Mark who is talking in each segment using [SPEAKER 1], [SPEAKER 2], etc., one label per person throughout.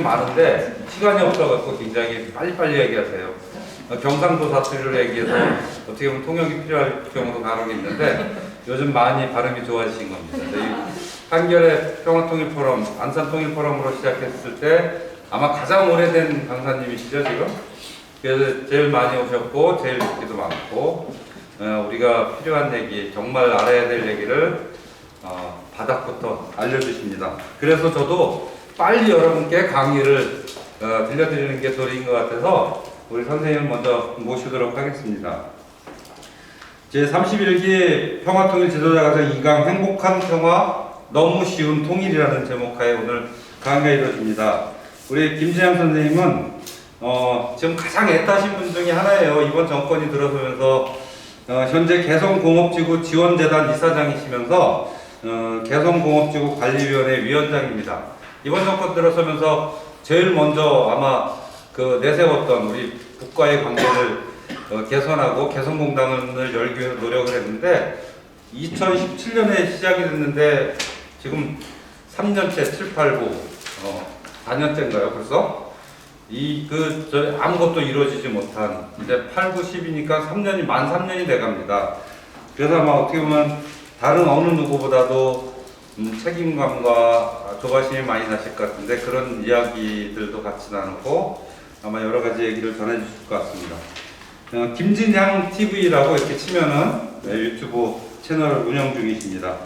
[SPEAKER 1] 많은데 시간이 없어갖고 굉장히 빨리빨리 얘기하세요. 경상도 사투리로 얘기해서 어떻게 보면 통역이 필요할 경우도 간혹 있는데 요즘 많이 발음이 좋아지신 겁니다. 저희 한겨레 평화통일포럼, 안산통일포럼으로 시작했을 때 아마 가장 오래된 강사님이시죠 지금? 그래서 제일 많이 오셨고 제일 듣기도 많고 우리가 필요한 얘기, 정말 알아야 될 얘기를 바닥부터 알려주십니다. 그래서 저도 빨리 여러분께 강의를 들려드리는 게 도리인 것 같아서 우리 선생님을 먼저 모시도록 하겠습니다. 제31기 평화통일 지도자과정 2강 행복한 평화 너무 쉬운 통일이라는 제목하에 오늘 강의가 이루어집니다. 우리 김재양 선생님은 지금 가장 애타신 분 중에 하나예요. 이번 정권이 들어서면서 현재 개성공업지구 지원재단 이사장이시면서 개성공업지구 관리위원회 위원장입니다. 이번 정권 들어서면서 제일 먼저 아마 내세웠던 우리 국가의 관계를 개선하고 개성공단을 열기 위해서 노력을 했는데 2017년에 시작이 됐는데 지금 3년째 7, 8, 9 4년째인가요 벌써? 아무것도 이루어지지 못한 이제 8, 9, 10이니까 3년이 만 3년이 돼갑니다. 그래서 아마 어떻게 보면 다른 어느 누구보다도 책임감과 조바심이 많이 나실 것 같은데 그런 이야기들도 같이 나누고 아마 여러 가지 얘기를 전해주실 것 같습니다. 김진향 TV라고 이렇게 치면은 유튜브 채널을 운영 중이십니다.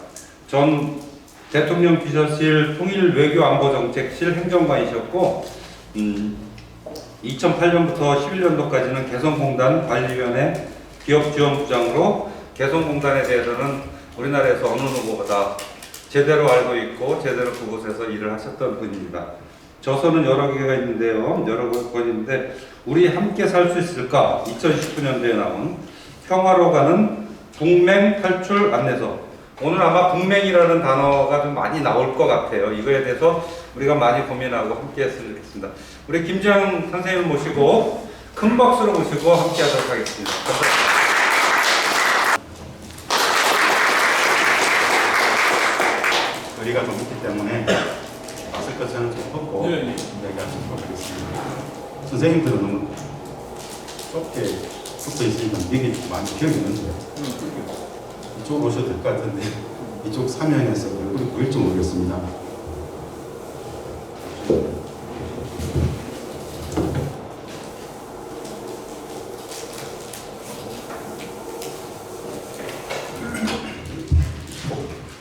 [SPEAKER 1] 전 대통령 비서실 통일외교안보정책실 행정관이셨고 2008년부터 11년도까지는 개성공단 관리위원회 기업지원부장으로 개성공단에 대해서는 우리나라에서 어느 누구보다 제대로 알고 있고 제대로 그곳에서 일을 하셨던 분입니다. 저서는 여러 개가 있는데요. 여러 권이 있는데 우리 함께 살 수 있을까? 2019년도에 나온 평화로 가는 북맹 탈출 안내서. 오늘 아마 북맹이라는 단어가 좀 많이 나올 것 같아요. 이거에 대해서 우리가 많이 고민하고 함께 했으면 좋겠습니다. 우리 김재양 선생님을 모시고 큰 박수로 모시고 함께 하도록 하겠습니다. 감사합니다.
[SPEAKER 2] 거리가 좀 있기 때문에 마스크 저는 좀 벗고 얘기하도록 하겠습니다. 선생님들은 너무 좁게 붙어 있으니까 이게 많이 기억이 있는데요. 이쪽으로 오셔도 될 것 같은데 이쪽 사면에서 얼굴이 보일지 모르겠습니다.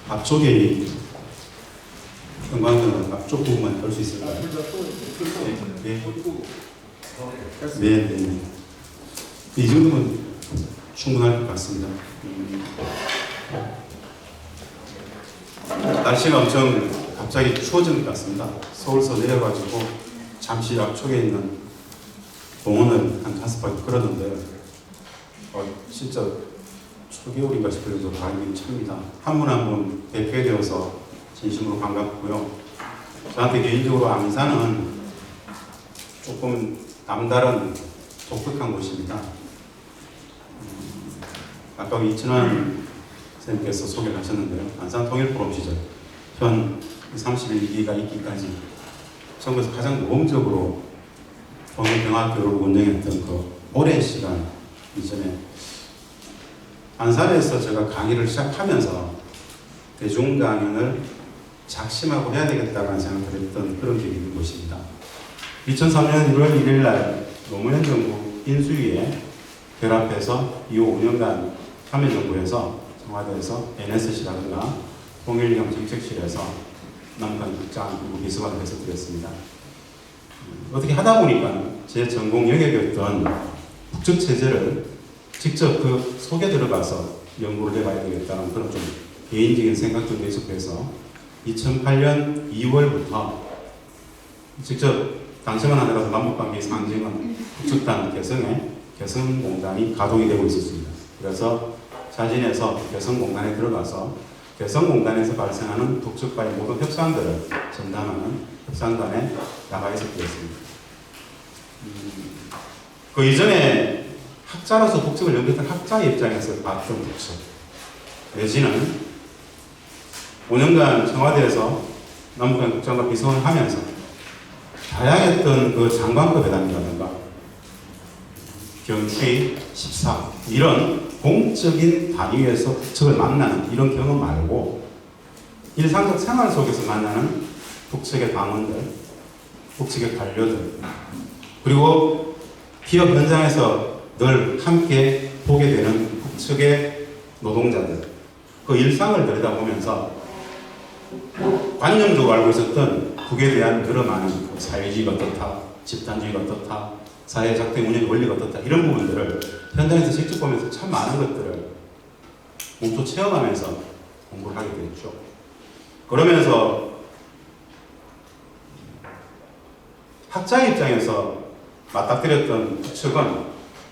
[SPEAKER 2] 앞쪽에 형광등은 앞쪽 부분만 볼 수 있을까요? 네. 네. 이 정도면 충분할 것 같습니다. 날씨가 엄청 갑자기 추워진 것 같습니다. 서울서 내려가지고 잠시 앞쪽에 있는 공원을 한 5바퀴 걸었는데 진짜 초겨울인가 싶을 정도로 바람이 찹니다. 한 분 한 분 대표에 되어서 진심으로 반갑고요. 저한테 개인적으로 안산은 조금 남다른 독특한 곳입니다. 아까 이천환 선생님께서 소개를 하셨는데요. 안산통일포럼 시절 현 31기가 있기까지 전국에서 가장 모험적으로 통일평화교를 운영했던 그 오랜 시간 이전에 안산에서 제가 강의를 시작하면서 대중 강연을 작심하고 해야 되겠다라는 생각을 했던 그런 계기가 있는 곳입니다. 2003년 1월 1일 날 노무현 정부 인수위에 결합해서 이후 5년간 참여정부에서 청와대에서 NSC라든가 통일경정책실에서 남편 국장 그리고 비서관을 해서 드렸습니다. 어떻게 하다 보니까 제 전공 영역이었던 북측체제를 직접 그 속에 들어가서 연구를 해봐야 되겠다는 그런 좀 개인적인 생각도 계속해서 2008년 2월부터 직접 당시만 하더라도 남북관계의 상징은 북측단 개성에 개성공단이 가동이 되고 있었습니다. 그래서 자진해서 개성공단에 들어가서 개성공단에서 발생하는 북측과의 모든 협상들을 전담하는 협상단에 나가 있었습니다. 그 이전에 학자로서 북측을 연구했던 학자의 입장에서 봤던 북측 내지는 5년간 청와대에서 남북한 국장과 비서관을 하면서 다양했던 그 장관급 회담이라든가 경추위, 14 이런 공적인 단위에서 북측을 만나는 이런 경험 말고 일상적 생활 속에서 만나는 북측의 당원들, 북측의 관료들, 그리고 기업 현장에서 늘 함께 보게 되는 북측의 노동자들, 그 일상을 들여다보면서 관념적으로 알고 있었던 북에 대한 여러 많은 사회주의가 어떻다, 집단주의가 어떻다, 사회작동 운영의 원리가 어떻다 이런 부분들을 현장에서 직접 보면서 참 많은 것들을 몸소 체험하면서 공부를 하게 됐죠. 그러면서 학자 입장에서 맞닥뜨렸던 북측은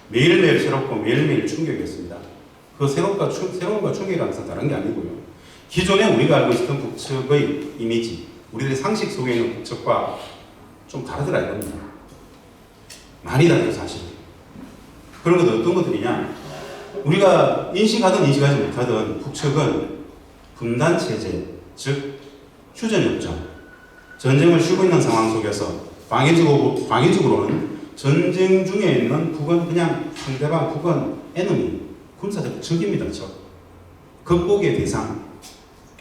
[SPEAKER 2] 매일매일 새롭고 매일매일 충격이었습니다. 그 새로움과 충격이라는 것은 다른 게 아니고요. 기존에 우리가 알고 있었던 북측의 이미지, 우리들의 상식 속에 있는 북측과 좀 다르더라 이겁니다. 많이 다르죠 사실. 그런 것도 어떤 것들이냐, 우리가 인식하든 인식하지 못하든 북측은 분단체제, 즉 휴전협정, 전쟁을 쉬고 있는 상황 속에서 광의적으로는 전쟁 중에 있는 북은 그냥 상대방, 북은 에너미, 군사적 적입니다. 적. 극복의 대상,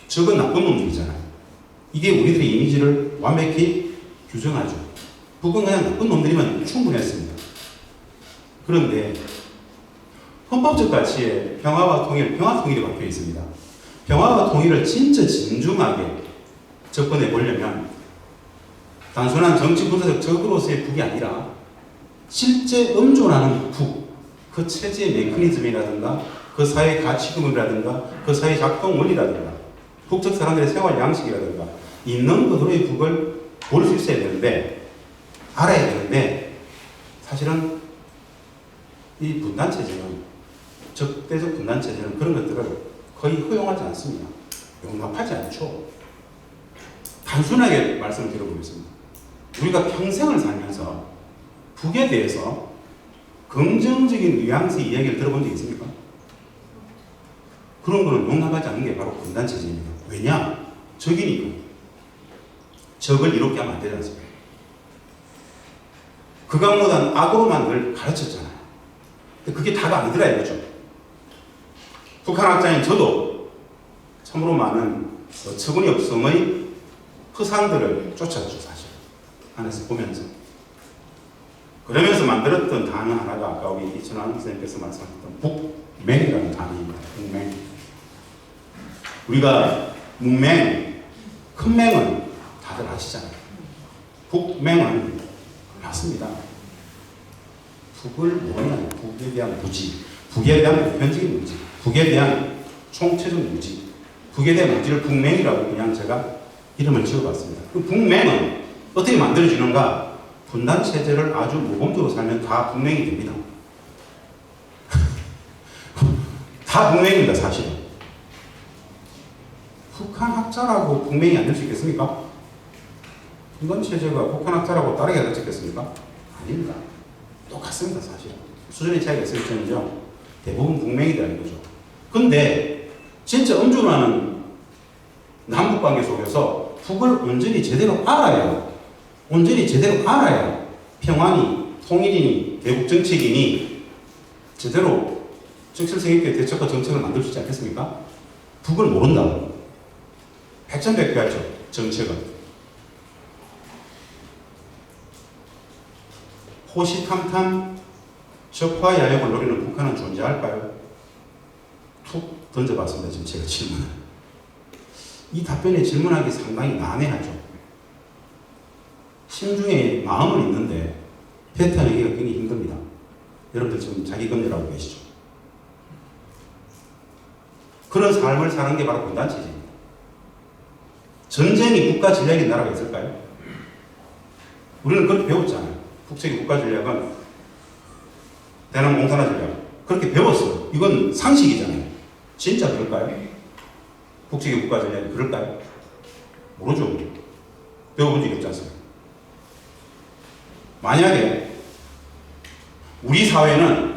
[SPEAKER 2] 적은 나쁜 놈들이잖아요. 이게 우리들의 이미지를 완벽히 규정하죠. 북은 그냥 나쁜 놈들이면 충분했습니다. 그런데 헌법적 가치에 평화와 통일이 박혀 있습니다. 평화와 통일을 진짜 진중하게 접근해 보려면 단순한 정치 군사적 적으로서의 북이 아니라 실제 음존하는 북, 그 체제의 메커니즘이라든가 그 사회 가치관이라든가 그 사회 작동 원리라든가 북측 사람들의 생활 양식이라든가 있는 그대로의 북을 볼 수 있어야 되는데, 알아야 되는데, 사실은 이 분단체제는, 적대적 분단체제는 그런 것들을 거의 허용하지 않습니다. 용납하지 않죠. 단순하게 말씀을 드려보겠습니다. 우리가 평생을 살면서 북에 대해서 긍정적인 뉘앙스 이야기를 들어본 적 있습니까? 그런 거는 용납하지 않는 게 바로 분단체제입니다. 왜냐? 적이니까. 적을 이롭게 하면 안 되지 않습니까? 그강보단 악으로만 늘 가르쳤잖아요. 근데 그게 다가 아니더라 이거죠. 북한 학자인 저도 참으로 많은 처분이 허상들을 쫓았죠, 사실. 안에서 보면서. 그러면서 만들었던 단어 하나가 아까 우리 이천환 선생님께서 말씀하셨던 북맹이라는 단어입니다. 북맹. 우리가 문맹, 큰 맹은 다들 아시잖아요. 북맹은 맞습니다. 북을 모르는 북에 대한 무지, 북에 대한 보편적인 무지, 북에 대한 총체적 무지, 북에 대한 무지를 북맹이라고 그냥 제가 이름을 지어봤습니다. 그 북맹은 어떻게 만들어지는가? 분단체제를 아주 모범적으로 살면 다 북맹이 됩니다. 다 북맹입니다, 사실은. 북한 학자라고 북맹이 안 될 수 있겠습니까? 분단체제가 북한 학자라고 다르게 할 수 있겠습니까? 아닙니다. 똑같습니다, 사실. 수준의 차이가 있을 뿐이죠. 대부분 북맹이다 이거죠. 근데 진짜 음주라는 남북관계 속에서 북을 온전히 제대로 알아야, 평화니, 통일이니, 대북 정책이니 제대로 적실성 있게 대책과 정책을 만들 수 있지 않겠습니까? 북을 모른다. 백전백패하죠, 정책은. 호시탐탐 적화야욕을 노리는 북한은 존재할까요? 툭 던져봤습니다. 지금 제가 질문을. 이 답변에 질문하기 상당히 난해하죠. 심중에 마음은 있는데 패턴하기가 굉장히 힘듭니다. 여러분들 지금 자기 검열하고 계시죠? 그런 삶을 사는 게 바로 분단체제입니다. 전쟁이 국가 전략인 나라가 있을까요? 우리는 그렇게 배웠잖아요. 북측의 국가 전략은 대남 공산화 전략. 그렇게 배웠어요. 이건 상식이잖아요. 진짜 그럴까요? 북측의 국가 전략이 그럴까요? 모르죠. 배워본 적이 없지 않습니까? 만약에 우리 사회는,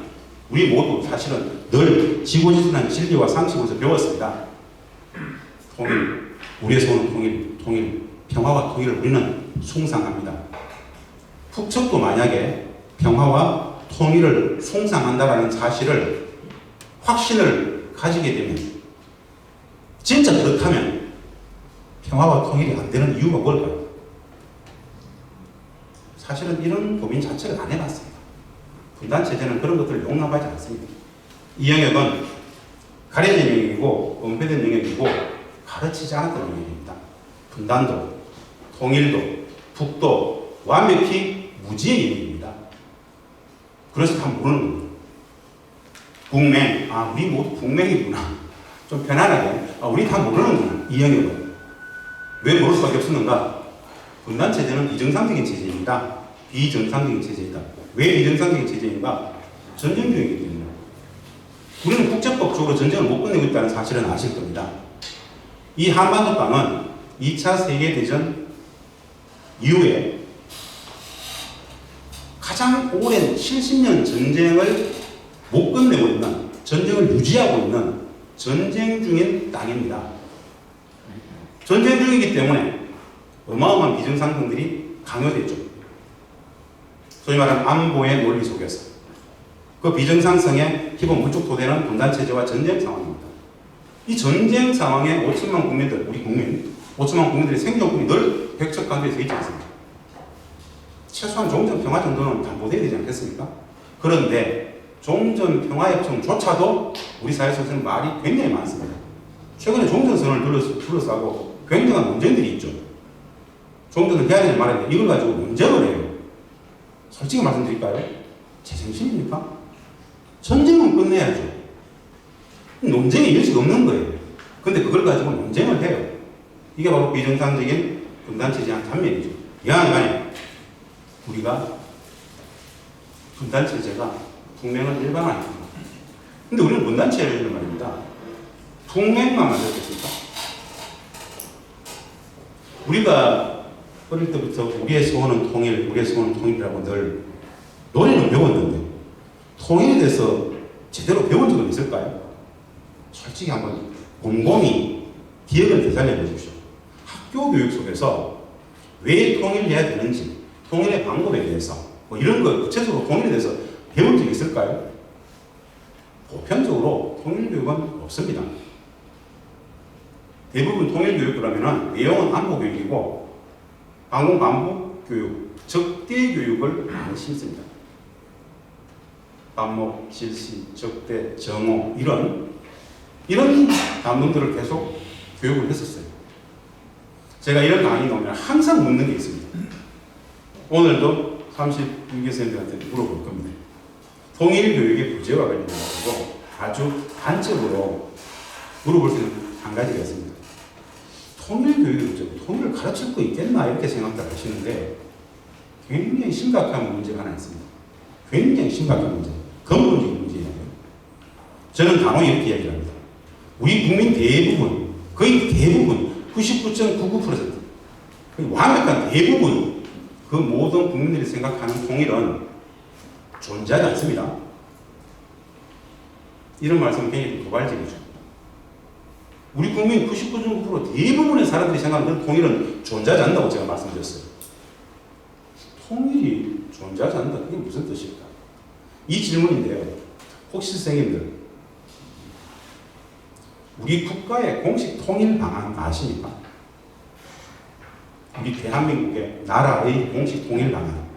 [SPEAKER 2] 우리 모두 사실은 늘 지고지순한 진리와 상식으로서 배웠습니다. 통일, 우리의 소원은 통일, 평화와 통일을 우리는 숭상합니다. 북측도 만약에 평화와 통일을 숭상한다라는 사실을 확신을 가지게 되면, 진짜 그렇다면 평화와 통일이 안 되는 이유가 뭘까요? 사실은 이런 고민 자체를 안 해봤습니다. 분단체제는 그런 것들을 용납하지 않습니다. 이 영역은 가려진 영역이고 은폐된 영역이고 가르치지 않았던 영역입니다. 분단도, 통일도, 북도 완벽히 무지의 영역입니다. 그래서 다 모르는 겁니다. 북맹, 우리 모두 북맹이구나. 좀 편안하게, 우리 다 모르는구나. 이 영역은. 왜 모를 수밖에 없었는가? 분단체제는 비정상적인 체제입니다. 비정상적인 체제이다. 왜 비정상적인 체제인가? 전쟁 중이기 때문에. 우리는 국제법적으로 전쟁을 못 끝내고 있다는 사실은 아실 겁니다. 이 한반도 땅은 2차 세계대전 이후에 가장 오랜 70년 전쟁을 못 끝내고 있는, 전쟁을 유지하고 있는 전쟁 중인 땅입니다. 전쟁 중이기 때문에 어마어마한 비정상들이 강요됐죠. 소위 말하는 안보의 논리 속에서. 그 비정상성의 기본 물적 토대는 분단체제와 전쟁 상황입니다. 이 전쟁 상황에 5천만 국민들, 우리 국민, 5천만 국민들의 생존권이 늘 벽척간에 서 있지 않습니까? 최소한 종전 평화 정도는 담보돼야 되지 않겠습니까? 그런데 종전 평화협정조차도 우리 사회 속에서는 말이 굉장히 많습니다. 최근에 종전선언을 둘러싸고 굉장한 논쟁들이 있죠. 종전을 해야 되는 말인데 이걸 가지고 논쟁을 해요. 솔직히 말씀드릴까요? 제정신입니까? 전쟁은 끝내야죠. 논쟁의 여지가 없는 거예요. 근데 그걸 가지고 논쟁을 해요. 이게 바로 비정상적인 분단체제의 한 단면이죠. 양안에 우리가 분단체제가 북맹을 일반화합니다. 근데 우리는 분단체제를 말입니다. 북맹만 만들었습니까? 우리가 어릴 때부터 우리의 소원은 통일, 우리의 소원은 통일이라고 늘 노래는 배웠는데 통일에 대해서 제대로 배운 적은 있을까요? 솔직히 한번 곰곰이 기억을 되살려 보십시오. 학교 교육 속에서 왜 통일해야 되는지, 통일의 방법에 대해서 뭐 이런 거 구체적으로 통일에 대해서 배운 적이 있을까요? 보편적으로 통일 교육은 없습니다. 대부분 통일 교육이라면 내용은 안보 교육이고 방공 반복 교육, 적대 교육을 많이 심습니다. 반목, 실시, 적대, 정오 이런 단문들을 계속 교육을 했었어요. 제가 이런 강의 나오면 항상 묻는 게 있습니다. 오늘도 36개 선생님들한테 물어볼 겁니다. 통일 교육의 부재와 관련해서 아주 단적으로 물어볼 수 있는 한 가지가 있습니다. 통일 교육의 부재, 통일을 가르칠 거 있겠나 이렇게 생각들 하시는데 굉장히 심각한 문제가 하나 있습니다. 굉장히 심각한 문제, 근본적인 문제예요. 저는 단호히 이렇게 이야기합니다. 우리 국민 대부분, 거의 대부분 99.99% 완벽한 대부분 그 모든 국민들이 생각하는 통일은 존재하지 않습니다. 이런 말씀은 굉장히 도발적이죠. 우리 국민 99.9% 대부분의 사람들이 생각하는 통일은 존재하지 않는다고 제가 말씀드렸어요. 통일이 존재하지 않는다. 그게 무슨 뜻일까? 이 질문인데요. 혹시 선생님들 우리 국가의 공식 통일 방안 아십니까? 우리 대한민국의 나라의 공식 통일 방안.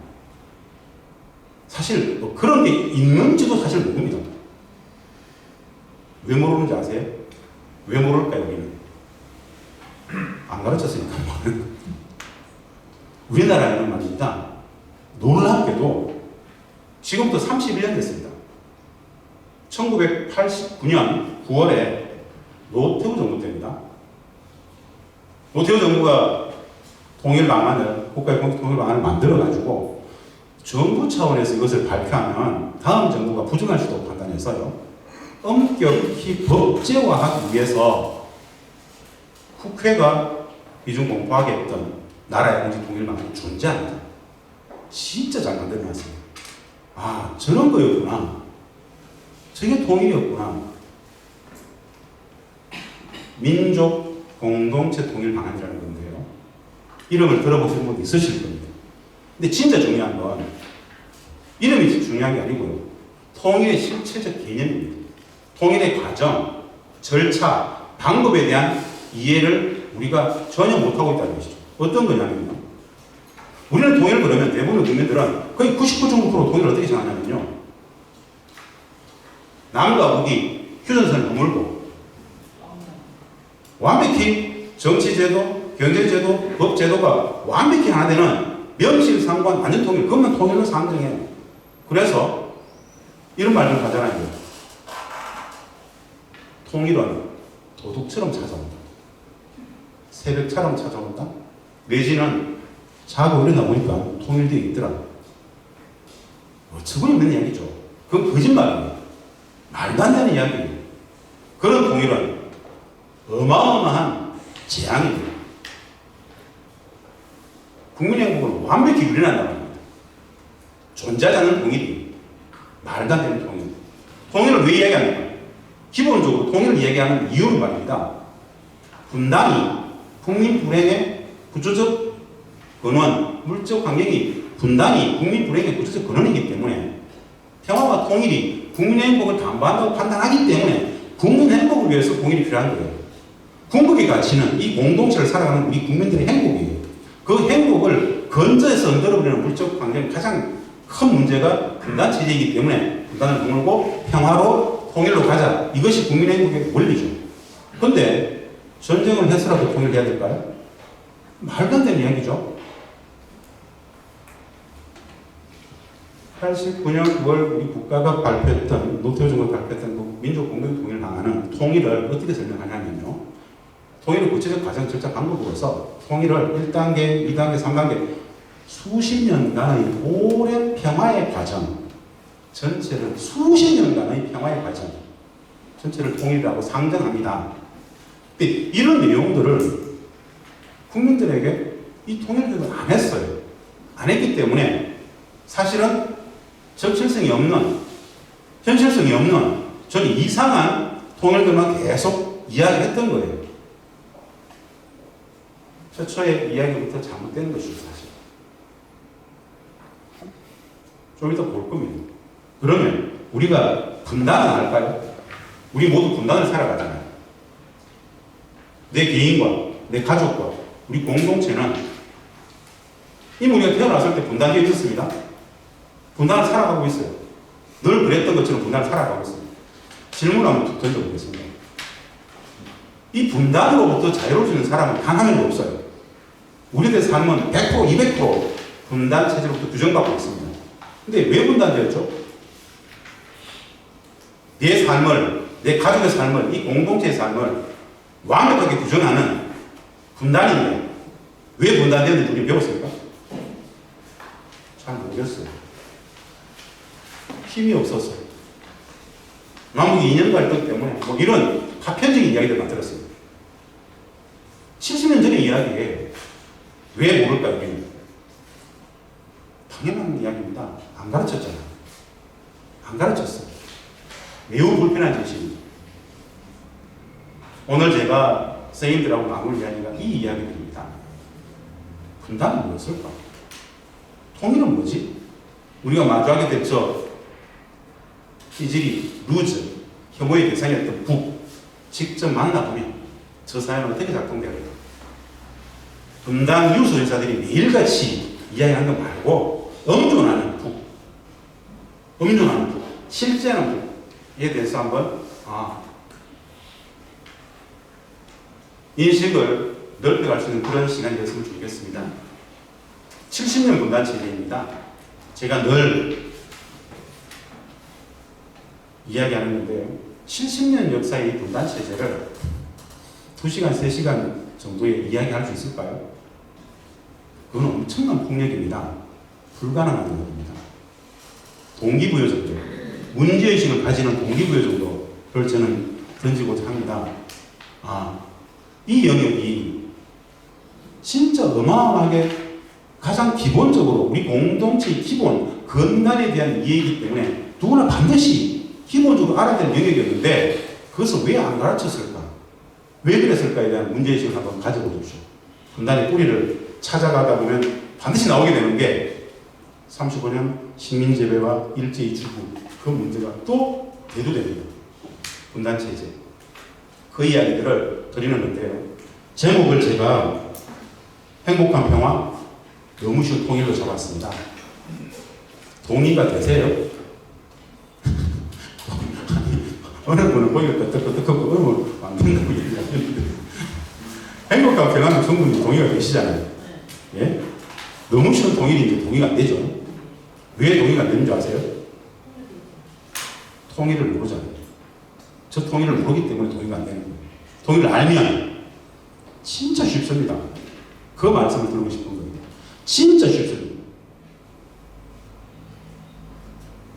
[SPEAKER 2] 사실 뭐 그런 게 있는지도 사실 모릅니다. 왜 모르는지 아세요? 왜 모를까요, 우리는? 안 가르쳤으니까. 우리나라에는 말입니다. 놀랍게도 지금부터 31년 됐습니다. 1989년 9월에 노태우 정부 때입니다. 노태우 정부가 통일 방안을, 국가의 공식 통일 방안을 만들어가지고 정부 차원에서 이것을 발표하면 다음 정부가 부정할 수도 판단해서요. 엄격히 법제화하기 위해서 국회가 비중 공포하게 했던 나라의 공식 통일 방안이 존재합니다. 진짜 잘 만들어놨습니다. 아, 저런 거였구나. 저게 통일이었구나. 민족 공동체 통일 방안이라는 건데요. 이름을 들어보신 분 있으실 겁니다. 근데 진짜 중요한 건 이름이 중요한 게 아니고요. 통일의 실체적 개념입니다. 통일의 과정, 절차, 방법에 대한 이해를 우리가 전혀 못하고 있다는 것이죠. 어떤 거냐면요. 우리는 통일을 그러면 대부분의 국민들은 거의 99% 정도 통일을 어떻게 생각하냐면요. 남과 북이 휴전선을 허물고 완벽히 정치제도, 경제제도, 법제도가 완벽히 하나 되는 명실상부한 완전 통일, 그것만 통일로 상정해요. 그래서 이런 말을 하잖아요. 통일은 도둑처럼 찾아온다. 새벽처럼 찾아온다. 내지는 자고 일어나 보니까 통일되어 있더라. 어처구니 없는 이야기죠. 그건 거짓말입니다. 말도 안 되는 이야기예요. 그런 통일은 어마어마한 재앙입니다. 국민의 행복을 완벽히 유린한다는 겁니다. 존재하지 않는 통일이 말도 안 되는 통일. 통일을 왜 이야기합니까? 기본적으로 통일을 이야기하는 이유는 말입니다. 분단이 국민 불행의 구조적 근원, 물적 환경이 분단이 국민 불행의 구조적 근원이기 때문에 평화와 통일이 국민의 행복을 담보한다고 판단하기 때문에 국민 행복을 위해서 통일이 필요한 거예요. 궁극의 가치는 이 공동체를 살아가는 우리 국민들의 행복이에요. 그 행복을 건져서 흔들어버리는 물적 환경의 가장 큰 문제가 분단 체제이기 때문에 분단을 허물고 평화로 통일로 가자. 이것이 국민의 행복의 원리죠. 그런데 전쟁을 해서라도 통일해야 될까요? 말도 안 되는 이야기죠. 89년 9월 우리 국가가 발표했던 노태우 정부가 발표했던 그 민족 공동 통일 방안은 통일을 어떻게 설명하냐면요. 통일의 구체적 과정, 절차, 방법으로서 통일을 1단계, 2단계, 3단계 수십 년간의 오랜 평화의 과정 전체를 수십 년간의 평화의 과정 전체를 통일이라고 상정합니다. 근데 이런 내용들을 국민들에게 이 통일교육을 안 했어요. 안 했기 때문에 사실은 정체성이 없는, 현실성이 없는 저는 이상한 통일들만 계속 이야기했던 거예요. 최초의 이야기부터 잘못된 것이죠, 사실. 좀 이따 볼 겁니다. 그러면 우리가 분단은 안 할까요? 우리 모두 분단을 살아가잖아요. 내 개인과 내 가족과 우리 공동체는 이미 우리가 태어났을 때 분단되어 있었습니다. 분단을 살아가고 있어요. 늘 그랬던 것처럼 분단을 살아가고 있습니다. 질문 한번 던져보겠습니다. 이 분단으로부터 자유로울 수 있는 사람은 단 한 명도 없어요. 우리들의 삶은 100%, 200% 분단 체제로부터 규정받고 있습니다. 근데 왜 분단되었죠? 내 삶을, 내 가족의 삶을, 이 공동체의 삶을 완벽하게 규정하는 분단인데 왜 분단되었는지 우리 배웠습니까? 잘 모르겠어요. 힘이 없었어요. 남북이 이념 갈등 때문에 뭐 이런 파편적인 이야기들만 들었어요. 70년 전의 이야기에 왜 모를까요? 우리는? 당연한 이야기입니다. 안 가르쳤잖아요. 안 가르쳤어요. 매우 불편한 짓입니다. 오늘 제가 선생님들하고 나눌 이야기가 이 이야기들입니다. 분단은 무엇일까? 통일은 뭐지? 우리가 마주하게 됐죠. 삐지리, 루즈, 혐오의 대상이었던 북, 직접 만나보면 저 사회는 어떻게 작동되어요? 분단 유소 인사들이 매일같이 이야기하는 거 말고 엄존하는 북, 엄존하는 북, 실제하는 북에 대해서 한번 인식을 넓혀갈 수 있는 그런 시간이 됐으면 좋겠습니다. 70년 분단 체제입니다. 제가 늘 이야기하는데요. 70년 역사의 분단 체제를 2시간, 3시간 정도에 이야기할 수 있을까요? 그건 엄청난 폭력입니다. 불가능한 겁니다. 동기부여 정도, 문제의식을 가지는 동기부여 정도를 저는 던지고자 합니다. 이 영역이 진짜 어마어마하게 가장 기본적으로 우리 공동체의 기본, 건강에 대한 이해이기 때문에 누구나 반드시 기본적으로 알아야 될 영역이었는데 그것을 왜 안 가르쳤을까? 왜 그랬을까에 대한 문제의식을 한번 가져보십시오. 분단의 뿌리를 찾아가다 보면 반드시 나오게 되는 게 35년 식민지배와 일제히 주부 그 문제가 또 대두됩니다. 분단체제. 그 이야기들을 드리는 건데요. 제목을 제가 행복한 평화, 너무 쉬운 통일로 잡았습니다. 동의가 되세요? 어느 분은 거기가 끄떡끄떡하고 어느 분은 안 된다고 얘기하는데 행복한 평화는 충분히 동의가 되시잖아요. 예? 너무 쉬운 통일인데 동의가 안 되죠. 왜 동의가 안 되는 줄 아세요? 통일을 모르잖아요. 저 통일을 모르기 때문에 동의가 안 되는 거예요. 통일을 알면 진짜 쉽습니다. 그 말씀을 드리고 싶은 거예요. 진짜 쉽습니다.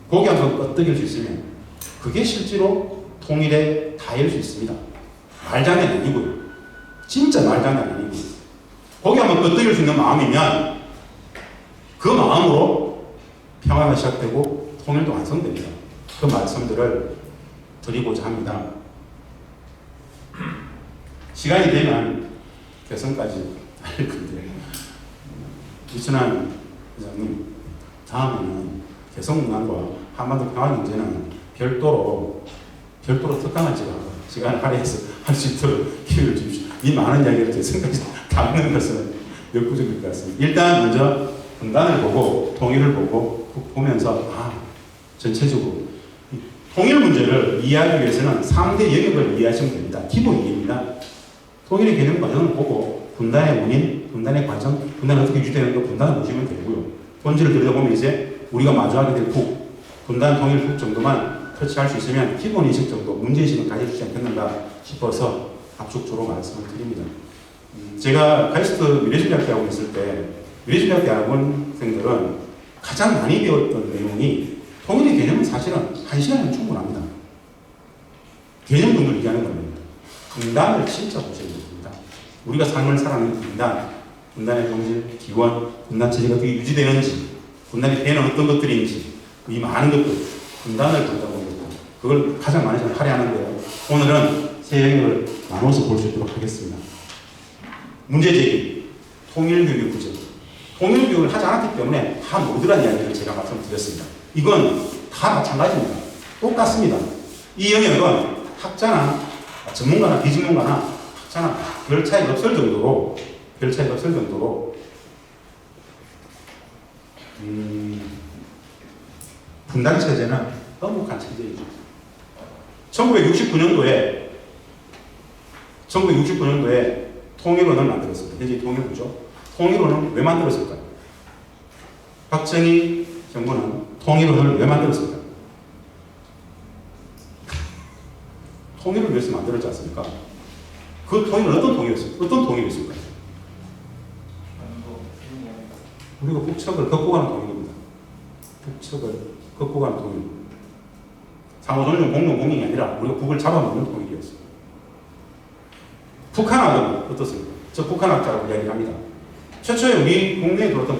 [SPEAKER 2] 고기 한번 끄떡일 수 있으면 그게 실제로 통일의 다일 수 있습니다. 말장난 아니고요. 진짜 말장난 아니고요. 고기 한번 끄떡일 수 있는 마음이면 그 마음으로 평화가 시작되고 통일도 완성됩니다. 그 말씀들을 드리고자 합니다. 시간이 되면 개성까지 할 건데 이순환 회장님 다음에는 개성문안과 한반도 평화 경제는 별도로 특강을 제가 시간을 할애해서 할 수 있도록 기회를 주십시오. 이 많은 이야기를 제 생각에 담는 것은 역부족일 것 같습니다. 일단 먼저 분단을 보고 통일을 보면서 전체적으로 통일 문제를 이해하기 위해서는 3대 영역을 이해하시면 됩니다. 기본 이해입니다. 통일의 개념 과정을 보고 분단의 원인, 분단의 과정, 분단이 어떻게 유지되는 거 분단을 보시면 되고요. 본질을 들여다보면 이제 우리가 마주하게 될 북, 분단 통일 북 정도만 터치할 수 있으면 기본 인식 정도, 문제의식은 가져주지 않겠는가 싶어서 압축적으로 말씀을 드립니다. 제가 카이스트 미래전략대학원 있을 때 미래전략대학원생들은 가장 많이 배웠던 내용이 통일의 개념은 사실은 1시간이면 충분합니다. 개념 정도 얘기하는 겁니다. 분단을 진짜 보셔야 됩니다. 우리가 삶을 살아가는 분단의 본질, 기원, 분단 체제가 어떻게 유지되는지, 분단이 되는 어떤 것들인지, 이 많은 것들, 분단을 본다고 합니다. 그걸 가장 많이 저는 할애하는데요. 오늘은 세 영역을 나눠서 볼 수 있도록 하겠습니다. 문제제기, 통일교육 부재. 통일교육을 하지 않았기 때문에 다 모두란 이야기를 제가 말씀드렸습니다. 이건 다 마찬가지입니다. 똑같습니다. 이 영역은 학자나 전문가나 비전문가나 학자나 별 차이가 없을 정도로 분단 체제는 엄혹한 체제이죠. 1969년도에 통일원을 만들었습니다. 현재 통일부죠. 통일원은 왜 만들었을까요? 박정희 정부는 통일원을 왜 만들었을까요? 통일을 위해서 만들었지 않습니까? 그 통일은 어떤 통일이었을까요? 우리가 북측을 걷고 가는 통일입니다. 북측을 걷고 가는 통일. 상호존중 공동 공익이 아니라 우리가 북을 잡아먹는 통일이었어요. 북한학은 어떻습니까? 저 북한학자라고 이야기합니다. 최초에 우리 국내에 들어왔던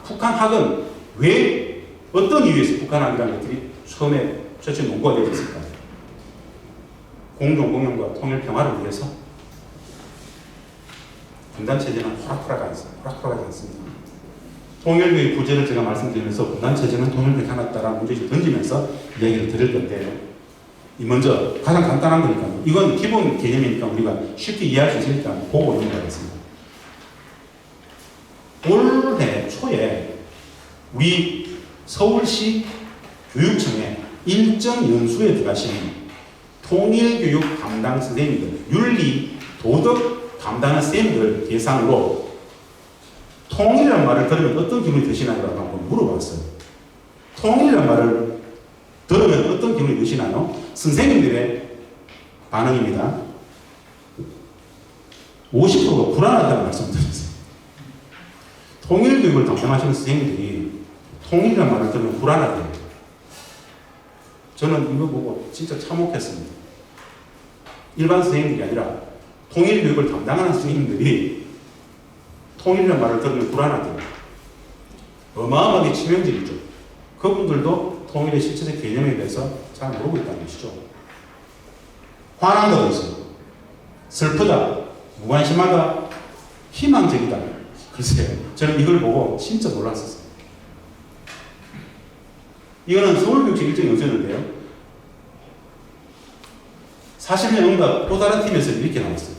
[SPEAKER 2] 북한학은 왜 어떤 이유에서 북한학이라는 것들이 처음에 최초에 논거가 되어 있을까요? 공동 공영과 통일 평화를 위해서. 분단체제는 호락호락하지 않습니다. 통일교육 부재를 제가 말씀드리면서 분단체제는 통일을 향했다라는 문제를 던지면서 이야기를 드릴 건데요. 먼저 가장 간단한 거니까 이건 기본 개념이니까 우리가 쉽게 이해할 수 있으니까 보고 넘어가겠습니다. 올해 초에 우리 서울시 교육청에 일정 연수에 들어가신 통일교육 담당 선생님들, 윤리, 도덕 담당한 선생님들 대상으로 통일이라는 말을 들으면 어떤 기분이 드시나요? 라고 한번 물어봤어요. 통일이라는 말을 들으면 어떤 기분이 드시나요? 선생님들의 반응입니다. 50%가 불안하다는 말씀을 드렸어요. 통일교육을 담당하시는 선생님들이 통일이라는 말을 들으면 불안하대요. 저는 이거 보고 진짜 참혹했습니다. 일반 선생님들이 아니라 통일교육을 담당하는 선생님들이 통일이라는 말을 들으면 불안하대요. 어마어마하게 치명적이죠. 그분들도 통일의 실체적 개념에 대해서 잘 모르고 있다는 것이죠. 화난다고 했어요. 슬프다, 무관심하다, 희망적이다. 글쎄요. 저는 이걸 보고 진짜 놀랐었어요. 이거는 서울교육청 일정이 없었는데요. 40년 응답 또 다른 팀에서 이렇게 나왔어요.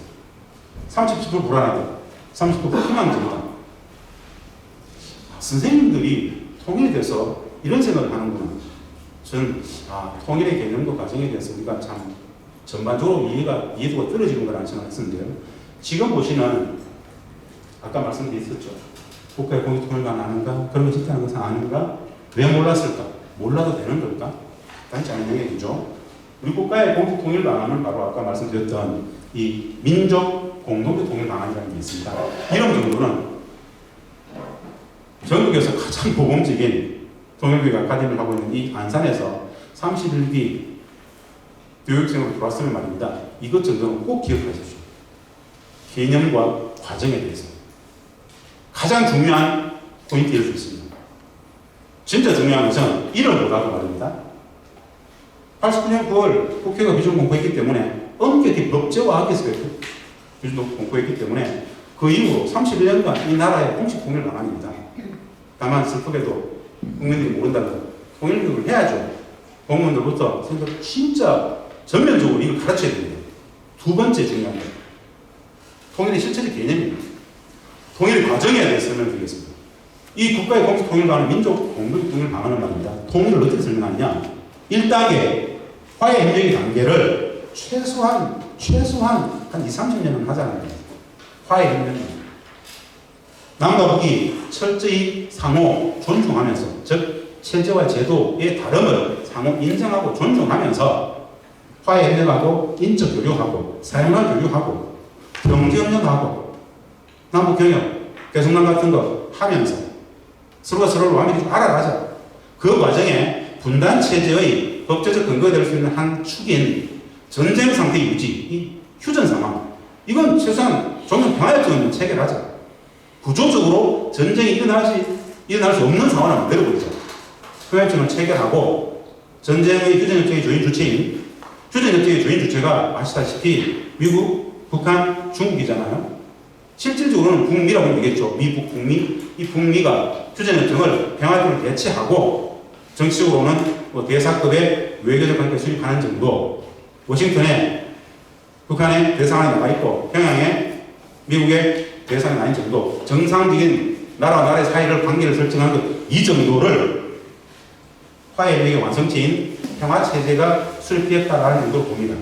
[SPEAKER 2] 30% 불안하다. 30% 희망적이다. 선생님들이 통일에 대해서 이런 생각을 하는구나. 저는 통일의 개념과 과정에 대해서 우리가 참 전반적으로 이해도가 떨어지는 거라는 생각을 했었는데요. 지금 보시는 아까 말씀드렸었죠. 국가의 공익통일만 아는가? 그런 거実態하는 것은 아는가? 왜 몰랐을까? 몰라도 되는 걸까? 단지 않은 얘기죠. 우리 국가의 공익통일 방안은 바로 아까 말씀드렸던 이 민족 공동체 통일 방안이라는 게 있습니다. 이런 정도는 전국에서 가장 모범적인 통일교육 아카데미를 하고 있는 이 안산에서 31기 교육생으로 들어왔으면 말입니다. 이것 정도는 꼭 기억하십시오. 개념과 과정에 대해서 가장 중요한 포인트일 수 있습니다. 진짜 중요한 것은 이런 거라고 말입니다. 89년 9월 국회가 비준 공포했기 때문에 엄격히 법제화하겠어요. 비준 공포했기 때문에 그 이후로 31년간 이 나라의 공식 통일 방안입니다. 다만 슬프게도 국민들이 모른다면 통일교육을 해야죠. 공무원들부터 생각 진짜 전면적으로 이걸 가르쳐야 됩니다. 두 번째 중요한 것. 통일의 실체적 개념입니다. 통일의 과정에 대해서 설명드리겠습니다. 이 국가의 공식 통일 방안은 민족 공동 통일 방안을 말입니다. 통일을 어떻게 설명하느냐? 1단계 화해 협력의 단계를 최소한 한 20-30년은 하자는 거예요. 화해 협력. 남과 북이 철저히 상호 존중하면서, 즉 체제와 제도의 다름을 상호 인정하고 존중하면서 화해 협력하고 인적 교류하고 사회문화 교류하고 경제협력하고 남북 경협, 개성난 같은 거 하면서 서로가 서로를 완전히 알아가자. 그 과정에 분단 체제의 법제적 근거가 될 수 있는 한 축인 전쟁 상태 유지, 이 휴전 상황. 이건 최소한 종전 평화협정을 체결하자. 구조적으로 전쟁이 일어날 수 없는 상황을 만들어버리자. 평화협정을 체결하고 전쟁의 휴전협정의 주인 주체인 휴전협정의 주인 주체가 아시다시피 미국, 북한, 중국이잖아요. 실질적으로는 북미라고 하면 되겠죠. 미북, 북미. 이 북미가 휴전협정을 평화협정을 대체하고 정치적으로는 대사급의 외교적 관계를 수립하는 정도. 워싱턴에 북한의 대사관이 나와있고 평양에 미국의 대상이 아닌 정도, 정상적인 나라와 나라의 사이를 관계를 설정하는 것, 이 정도를 화해협력의 완성체인 평화체제가 수립되었다라는 정도로 봅니다.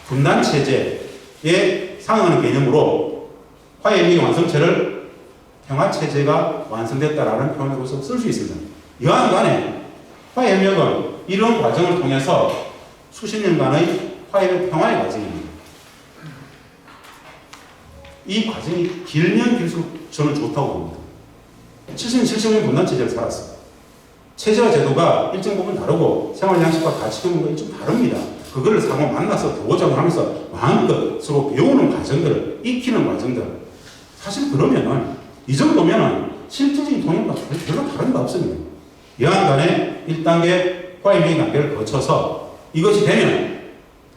[SPEAKER 2] 분단체제에 상응하는 개념으로 화해협력의 완성체를 평화체제가 완성됐다라는 표현으로서 쓸 수 있습니다. 여하튼 간에 화해협력은 이런 과정을 통해서 수십 년간의 화해협력 평화의 과정입니다. 이 과정이 길면 길수록 저는 좋다고 봅니다. 70년 분단체제를 살았어요. 체제와 제도가 일정 부분 다르고 생활 양식과 가치관과 좀 다릅니다. 그거를 상호 만나서 교보작을 하면서 마음껏 서로 배우는 과정들, 익히는 과정들. 사실 그러면은 이 정도면은 실질적인 통일과 별로 다른 거 없습니다. 여하튼 간에 1단계 화해협력 단계를 거쳐서 이것이 되면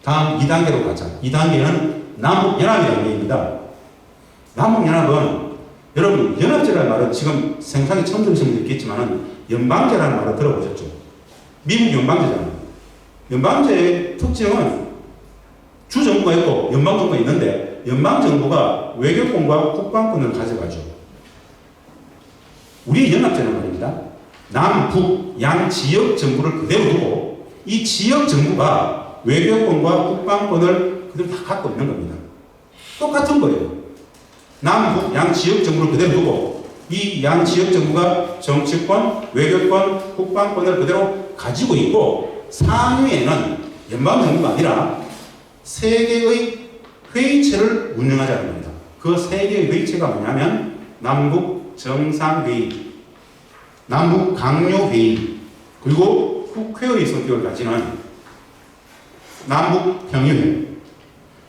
[SPEAKER 2] 다음 2단계로 가자. 2단계는 남북연합의 단계입니다. 남북연합은 여러분 연합제라는 말은 지금 생생하게 처음 들으신 분도 있겠지만 연방제라는 말을 들어보셨죠? 미국 연방제잖아요. 연방제의 특징은 주정부가 있고 연방정부가 있는데 연방정부가 외교권과 국방권을 가져가죠. 우리 연합제는 말입니다. 남북 양 지역 정부를 그대로 두고 이 지역 정부가 외교권과 국방권을 그대로 다 갖고 있는 겁니다. 똑같은 거예요. 남북 양 지역 정부를 그대로 두고 이 양 지역 정부가 정치권, 외교권, 국방권을 그대로 가지고 있고 상위에는 연방정부가 아니라 세 개의 회의체를 운영하자는 겁니다. 그 세 개의 회의체가 뭐냐면 남북 정상회의, 남북 강요회의, 그리고 국회의 성격을 가지는 남북 평의회.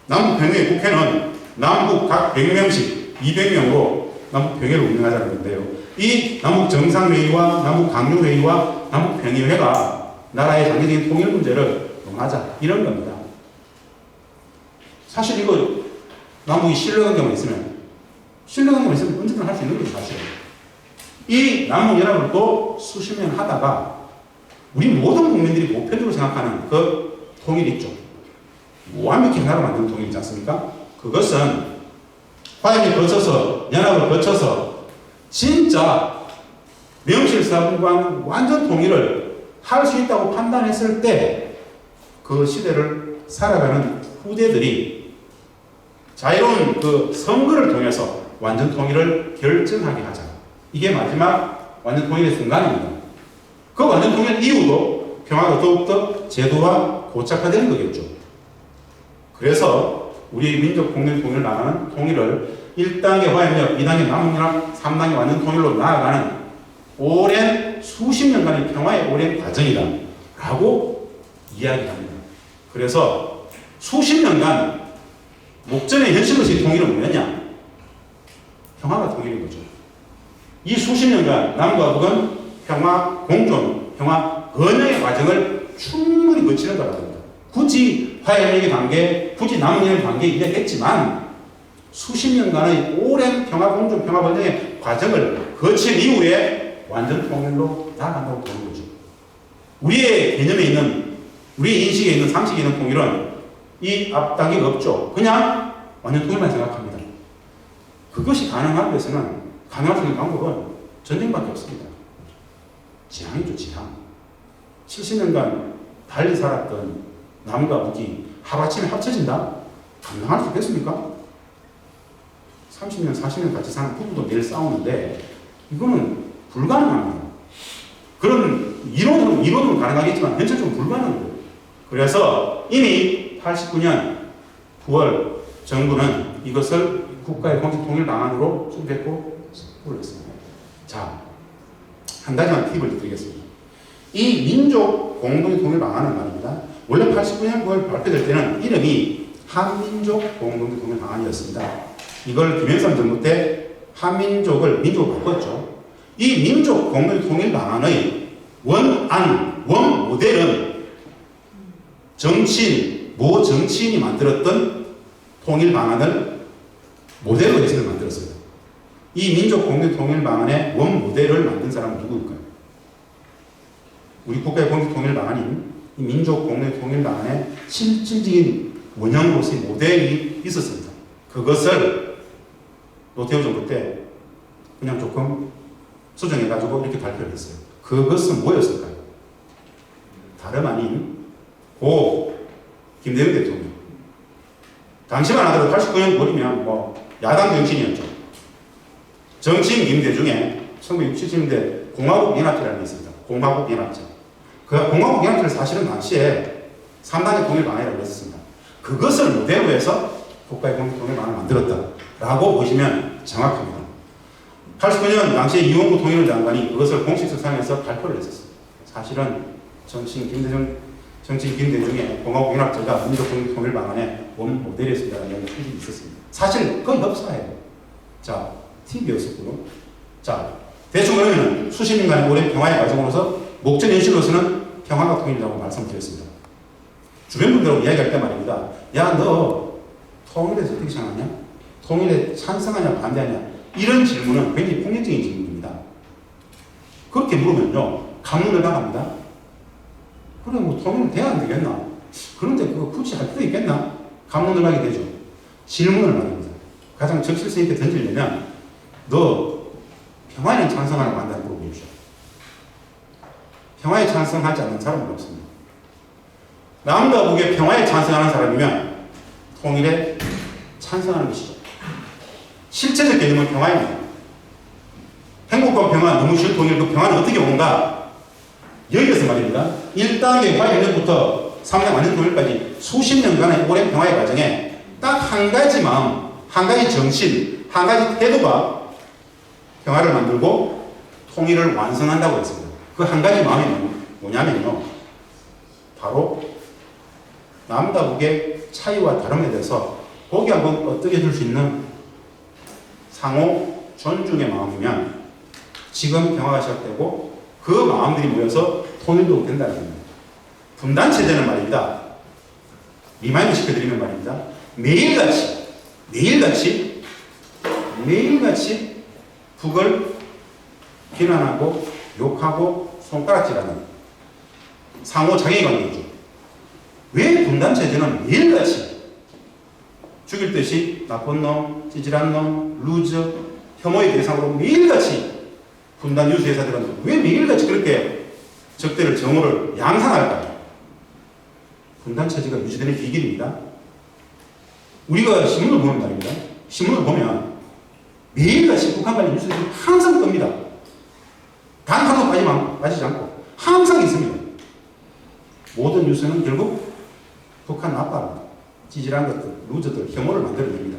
[SPEAKER 2] 남북 평의회 국회는 남북 각 100명씩 200명으로 남북 평의를 운영하자는 건데요. 이 남북 정상회의와 남북 강요회의와 남북 평의회가 나라의 장기적인 통일 문제를 논하자 이런 겁니다. 사실 이거 남북이 신뢰관계만 있으면 언제든 할 수 있는 거죠. 사실 이 남북연합을 또 수십 년 하다가 우리 모든 국민들이 보편적으로 생각하는 그 통일 있죠. 완벽히 하나로 만드는 통일 있지 않습니까? 그것은 화해를 거쳐서, 연합을 거쳐서 진짜 명실상부한 완전 통일을 할 수 있다고 판단했을 때 그 시대를 살아가는 후대들이 자유로운 그 선거를 통해서 완전 통일을 결정하게 하자. 이게 마지막 완전 통일의 순간입니다. 그 완전 통일 이후로 평화가 더욱더 제도화 고착화되는 거겠죠. 그래서 우리 민족 공동 통일을 나가는 통일을 1단계 화해협력, 2단계 남북연합, 3단계 완전 통일로 나아가는 오랜 수십 년간의 평화의 오랜 과정이다 라고 이야기합니다. 그래서 수십 년간 목전의 현실로서의 통일은 뭐였냐? 평화가 통일인 거죠. 이 수십 년간 남과 북은 평화 공존, 평화 번영의 과정을 충분히 거치는 거랍니다. 굳이 화해협력의 관계, 굳이 남북연합의 관계 이야기했지만 수십 년간의 오랜 평화 공존, 평화 번영의 과정을 거친 이후에 완전 통일로 나아간다고 보는 거죠. 우리의 개념에 있는, 우리의 인식에 있는, 상식에 있는 통일은 이 앞단계가 없죠. 그냥 완전 통일만 생각합니다. 그것이 가능한 데서는 가능할 수 있는 방법은 전쟁밖에 없습니다. 지향이죠, 지향. 70년간 달리 살았던 남과 북이 하루아침에 합쳐진다? 가능할 수 있겠습니까? 30년, 40년 같이 사는 부부도 매일 싸우는데 이거는 불가능합니다. 그런 이론은 가능하겠지만 현실적으로 불가능한 거예요. 그래서 이미 89년 9월 정부는 이것을 국가의 공식 통일 방안으로 수립했고 올렸습니다. 자, 한 가지만 팁을 드리겠습니다. 이 민족 공동 통일 방안은 말입니다. 원래 89년 9월 발표될 때는 이름이 한민족 공동 통일 방안이었습니다. 이걸 김영삼 정부 때 한민족을 민족으로 바꿨죠. 이 민족 공동 통일 방안의 원안, 원 모델은 모 정치인이 만들었던 통일 방안을 모델로 해서 만들었어요. 이 민족 공동 통일 방안의 원 모델을 만든 사람은 누구일까요? 우리 국가의 공동 통일 방안인 이 민족 공동 통일 방안의 실질적인 원형으로서의 모델이 있었습니다. 그것을 노태우 정부 때 그냥 조금 수정해가지고 이렇게 발표를 했어요. 그것은 뭐였을까요? 다름 아닌 김대중 대통령. 당시만 하더라도 89년 버리면 야당 정치인이었죠. 정치인 김대중의 1960년대 공화국연합제라는 게 있습니다. 공화국연합제. 그 공화국연합제를 사실은 당시에 3단계 통일 방안이라고 했습니다. 그것을 모델로 해서 국가의 공동 통일 방안을 만들었다라고 보시면 정확합니다. 89년 당시에 이원구 통일부 장관이 그것을 공식 석상에서 발표를 했었습니다. 사실은 정치인 김대중의 공화국연합제가 민족 통일 방안의 원 모델이었습니다라는 얘기가 있었습니다. 사실 거의 흡사해요. 자, 팁이었었고요. 자, 대충 그러면 수십 년간의 오랜 평화의 과정으로서 목전 현실로서는 평화가 통일이라고 말씀드렸습니다. 주변 분들하고 이야기할 때 말입니다. 야, 너 통일에서 어떻게 생각하냐? 통일에 찬성하냐 반대하냐? 이런 질문은 굉장히 폭력적인 질문입니다. 그렇게 물으면요, 강론을 나갑니다. 그래, 통일은 돼야 안 되겠나? 그런데 그거 굳이 할 필요 있겠나? 강론을 하게 되죠. 질문을 말합니다. 가장 적실성 있게 던지려면, 너 평화에 찬성하는 반대하는 물어보십시오. 평화에 찬성하지 않는 사람은 없습니다. 남과 북의 평화에 찬성하는 사람이면 통일에 찬성하는 것이죠. 실제적 개념은 평화입니다. 행복과 평화, 너무 쉬운 통일, 그 평화는 어떻게 오는가? 여기에서 말입니다. 1단계 화해협력부터 3단 완전 통일까지 수십 년간의 오랜 평화의 과정에 딱 한 가지 마음, 한 가지 정신, 한 가지 태도가 평화를 만들고 통일을 완성한다고 했습니다. 그 한 가지 마음이 뭐냐면요, 바로 남과 북의 차이와 다름에 대해서 거기 한번 어떻게 해줄 수 있는 상호 존중의 마음이면 지금 평화가 시작되고 그 마음들이 모여서 통일도 된다는 겁니다. 분단체제는 말입니다. 리마인드 시켜드리면 말입니다. 매일같이 북을 비난하고 욕하고 손가락질하는 상호 자기관계죠. 왜 분단체제는 매일같이 죽일 듯이 나쁜 놈, 찌질한 놈, 루저, 혐오의 대상으로 매일같이 분단 유수회사들은 왜 매일같이 그렇게 적대를 정오를 양산할까요? 분단체제가 유지되는 비결입니다. 우리가 신문을 보는 말입니다. 신문을 보면 매일같이 북한 관련 뉴스들이 항상 뜹니다. 단 하나도 빠지지 않고 항상 있습니다. 모든 뉴스는 결국 북한 나빠, 찌질한 것들, 루저들, 혐오를 만들어냅니다.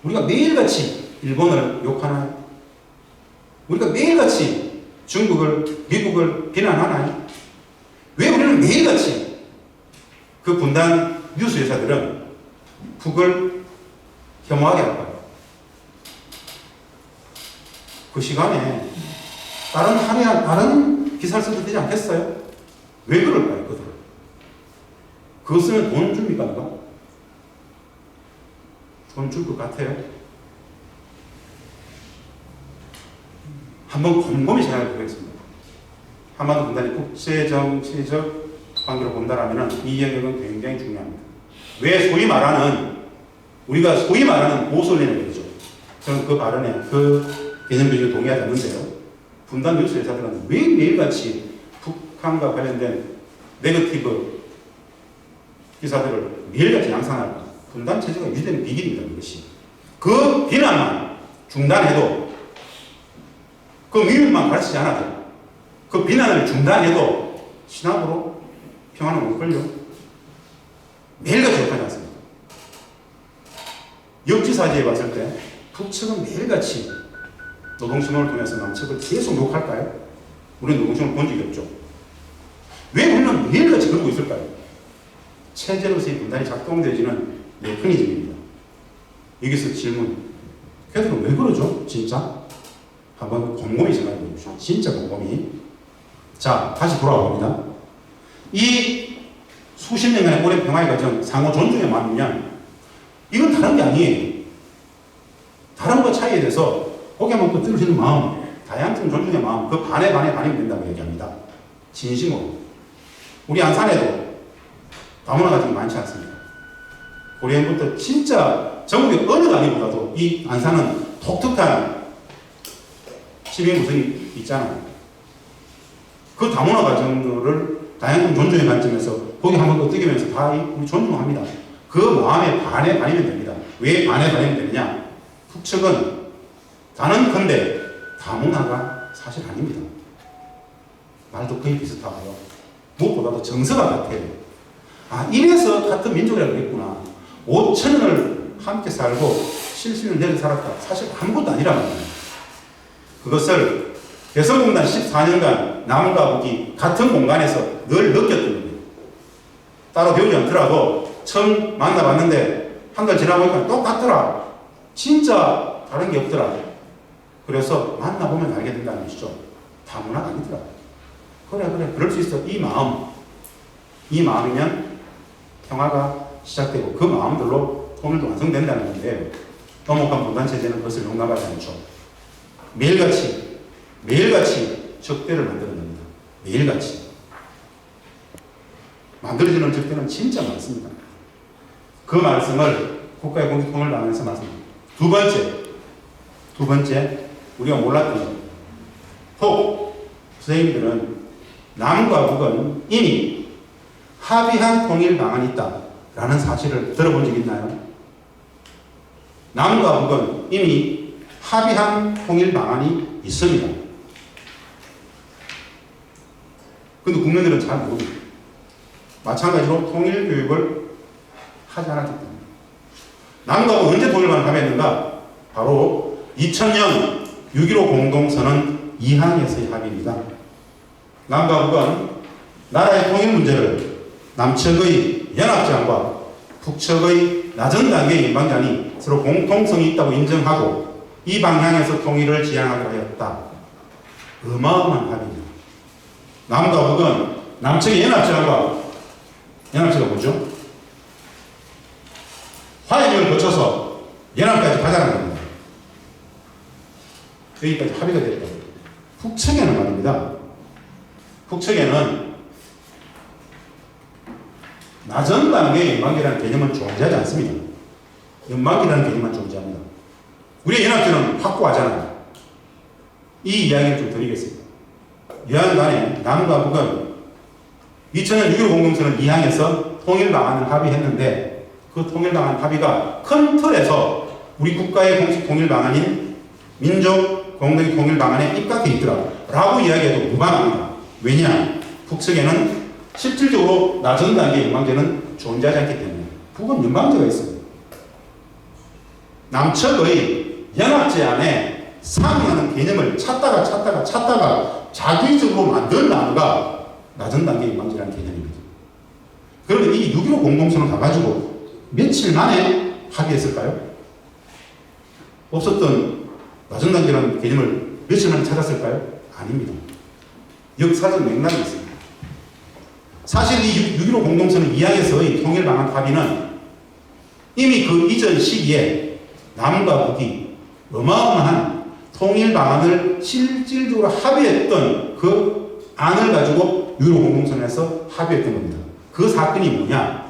[SPEAKER 2] 우리가 매일같이 일본을 욕하나요? 우리가 매일같이 중국을, 미국을 비난하나요? 왜 우리는 매일같이 그 분단 뉴스 회사들은 북을 혐오하게 할까요? 그 시간에 다른 기사를 써도 되지 않겠어요? 왜 그럴까요, 그들? 그거 쓰면 돈 줍니까, 누가? 돈 줄 것 같아요? 한번 곰곰이 생각해 보겠습니다. 한반도 분단이 국제정치적 관계로 본다라면 이 영역은 굉장히 중요합니다. 왜 우리가 소위 말하는 보수론이라고 그러죠. 저는 그 발언에, 그 개념 교정에 동의하지 않는데요. 분단 뉴스 회사들은 왜 매일같이 북한과 관련된 네거티브 기사들을 매일같이 양산할까? 분단 체제가 유지되는 비결입니다. 그것이. 그 비난만 중단해도, 그 미움만 가르치지 않아도, 그 비난을 중단해도 신압으로 평화는 올걸요. 매일같이 욕하지 않습니다. 역지사지에 봤을 때 북측은 매일같이 노동신문을 통해서 남측을 계속 욕할까요? 우리는 노동신문을 본 적이 없죠. 왜 우리는 매일같이 그러고 있을까요? 체제로서의 분단이 작동되어지는 메커니즘입니다. 여기서 질문. 걔들은 왜 그러죠? 진짜? 한번 곰곰이 생각해 보십시오. 진짜 곰곰이. 자, 다시 돌아옵니다. 이 수십 년간의 오랜 평화의 과정, 상호 존중의 마음이면 이건 다른 게 아니에요. 다른 것 차이에 대해서 고개 한번 들으시는 마음, 다양성 존중의 마음, 그 반이면 된다고 얘기합니다. 진심으로. 우리 안산에도 다문화 가정이 많지 않습니다. 고려인부터 진짜 전국의 어느 단위보다도 이 안산은 독특한 시민 구성이 있잖아요. 그 다문화 가정들을 다양한 존중의 관점에서 거기 한번 끄덕이면서 다 우리 존중합니다. 그 마음에 반이면 됩니다. 왜 반이면 되느냐? 북측은 단언컨대 다문화가 사실 아닙니다. 말도 거의 비슷하고요. 무엇보다도 정서가 같아요. 아, 이래서 같은 민족이라고 그랬구나. 5,000년을 함께 살고 실수를 내려 살았다. 사실 아무것도 아니라는 거예요. 그것을 개성공단 14년간 남과 북이 같은 공간에서 늘 느꼈던 거예요. 따로 배우지 않더라도 처음 만나봤는데 한 달 지나보니까 똑같더라. 진짜 다른 게 없더라. 그래서 만나보면 알게 된다는 것이죠. 다문화가 아니더라. 그래, 그럴 수 있어. 이 마음이면 평화가 시작되고 그 마음들로 오늘도 완성된다는 건데 너목한 분단체제는 그것을 용납하지 않죠. 매일같이 적대를 만들어냅니다. 매일같이. 만들어지는 적대는 진짜 많습니다. 그 말씀을 국가의 공식통을 나누면서 말씀드립니다. 두 번째, 우리가 몰랐던 것. 혹 선생님들은 남과 북은 이미 합의한 통일 방안이 있다라는 사실을 들어본 적 있나요? 남과 북은 이미 합의한 통일 방안이 있습니다. 근데 국민들은 잘 모릅니다. 마찬가지로 통일 교육을 하지 않았기 때문에. 남과 북은 언제 통일 방안을 합의했는가? 바로 2000년 6.15 공동선언 2항에서의 합의입니다. 남과 북은 나라의 통일 문제를 남측의 연합제한과 북측의 낮은 단계의 연방제한이 서로 공통성이 있다고 인정하고 이 방향에서 통일을 지향하기로 하였다. 어마어마한 합의입니다. 남과 북은 남측의 연합제가 뭐죠? 화해를 거쳐서 연합까지 가자는 겁니다. 여기까지 합의가 됐다. 북측에는 말입니다. 북측에는 낮은 단계의 연방제라는 개념은 존재하지 않습니다. 연방제라는 개념만 존재합니다. 우리 연합제는 확고하잖아요. 이 이야기를 좀 드리겠습니다. 여하간에 남과 북은 2000년 6.15 공동선언 2항에서 통일 방안을 합의했는데 그 통일 방안 합의가 큰 틀에서 우리 국가의 공식 통일 방안인 민족 공동의 통일 방안에 입각해 있더라 라고 이야기해도 무방합니다. 왜냐? 북측에는 실질적으로 낮은 단계 연방제는 존재하지 않기 때문에 북은 연방제가 있습니다. 남측의 연합제 안에 상응하는 개념을 찾다가 자기적으로 만든 나무가 낮은 단계 연방제라는 개념입니다. 그러면 이 6.15 공동선언을 가가지고 며칠 만에 합의했을까요? 없었던 낮은 단계라는 개념을 며칠 만에 찾았을까요? 아닙니다. 역사적 맥락이 있습니다. 사실 이 6.15 공동선언 2항에서의 통일 방안 합의는 이미 그 이전 시기에 남과 북이 어마어마한 통일 방안을 실질적으로 합의했던 그 안을 가지고 6.15 공동선언에서 합의했던 겁니다. 그 사건이 뭐냐?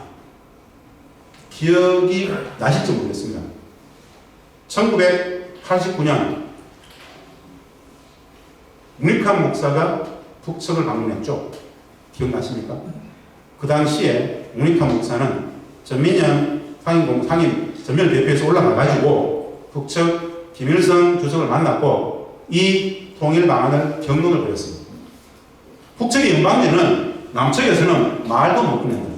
[SPEAKER 2] 기억이 나실지 모르겠습니다. 1989년 문익환 목사가 북측을 방문했죠. 기억나십니까? 그 당시에 문익환 목사는 전민현 상임 전면 대표에서 올라가가지고 북측 김일성 주석을 만났고 이 통일 방안을 경론을 벌였습니다. 북측의 연방제는 남측에서는 말도 못 꺼낸다.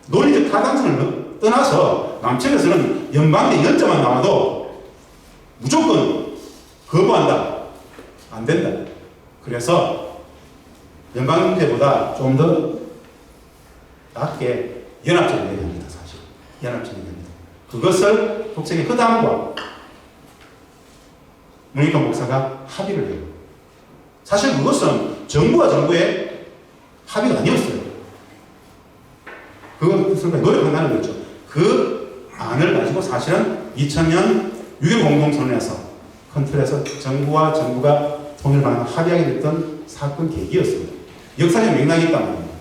[SPEAKER 2] 논리적 타당성을 떠나서 남측에서는 연방제 연자만 나와도 무조건 거부한다. 안 된다. 그래서 연방제보다 좀 더 낮게 연합제를 얘기합니다. 사실 연합제를 얘기합니다. 그것을 북측의 허담과 문익환 목사가 합의를 해요. 사실 그것은 정부와 정부의 합의가 아니었어요. 그것을 노력한다는 거죠. 그 안을 가지고 사실은 2000년 6.15 공동선언에서 큰 틀에서 정부와 정부가 통일 방안을 합의하게 됐던 사건 계기였습니다. 역사적 맥락이 있단 말입니다.